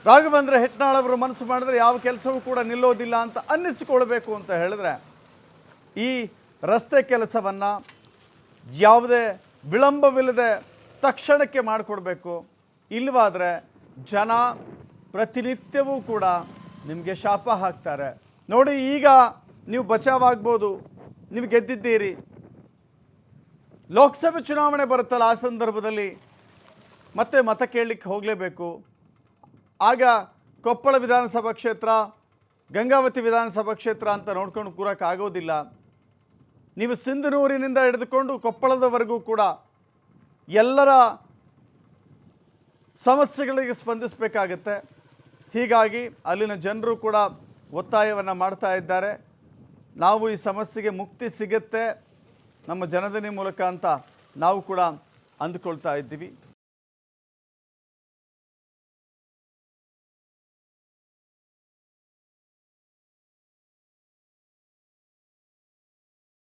ರಾಘವೇಂದ್ರ ಹಿಟ್ನಾಳ್ ಅವರು ಮನಸ್ಸು ಮಾಡಿದ್ರೆ ಯಾವ ಕೆಲಸವೂ ಕೂಡ ನಿಲ್ಲೋದಿಲ್ಲ ಅಂತ ಅನ್ನಿಸಿಕೊಳ್ಬೇಕು ಅಂತ ಹೇಳಿದ್ರೆ ಈ ರಸ್ತೆ ಕೆಲಸವನ್ನು ಯಾವುದೇ ವಿಳಂಬವಿಲ್ಲದೆ ತಕ್ಷಣಕ್ಕೆ ಮಾಡಿಕೊಡ್ಬೇಕು. ಇಲ್ಲವಾದರೆ ಜನ ಪ್ರತಿನಿತ್ಯವೂ ಕೂಡ ನಿಮಗೆ ಶಾಪ ಹಾಕ್ತಾರೆ. ನೋಡಿ, ಈಗ ನೀವು ಬಚಾವಾಗ್ಬೋದು, ನೀವು ಗೆದ್ದಿದ್ದೀರಿ. ಲೋಕಸಭೆ ಚುನಾವಣೆ ಬರುತ್ತಲ್ಲ, ಆ ಸಂದರ್ಭದಲ್ಲಿ ಮತ್ತೆ ಮತ ಕೇಳಲಿಕ್ಕೆ ಹೋಗಲೇಬೇಕು. ಆಗ ಕೊಪ್ಪಳ ವಿಧಾನಸಭಾ ಕ್ಷೇತ್ರ, ಗಂಗಾವತಿ ವಿಧಾನಸಭಾ ಕ್ಷೇತ್ರ ಅಂತ ನೋಡ್ಕೊಂಡು ಕೂರಕ್ಕಾಗೋದಿಲ್ಲ. ನೀವು ಸಿಂಧನೂರಿನಿಂದ ಹಿಡಿದುಕೊಂಡು ಕೊಪ್ಪಳದವರೆಗೂ ಕೂಡ ಎಲ್ಲರ ಸಮಸ್ಯೆಗಳಿಗೆ ಸ್ಪಂದಿಸಬೇಕಾಗತ್ತೆ. ಹೀಗಾಗಿ ಅಲ್ಲಿನ ಜನರು ಕೂಡ ಒತ್ತಾಯವನ್ನು ಮಾಡ್ತಾ ಇದ್ದಾರೆ. ನಾವು ಈ ಸಮಸ್ಯೆಗೆ ಮುಕ್ತಿ ಸಿಗುತ್ತೆ ನಮ್ಮ ಜನಧನಿ ಮೂಲಕ ಅಂತ ನಾವು ಕೂಡ ಅಂದುಕೊಳ್ತಾ ಇದ್ದೀವಿ.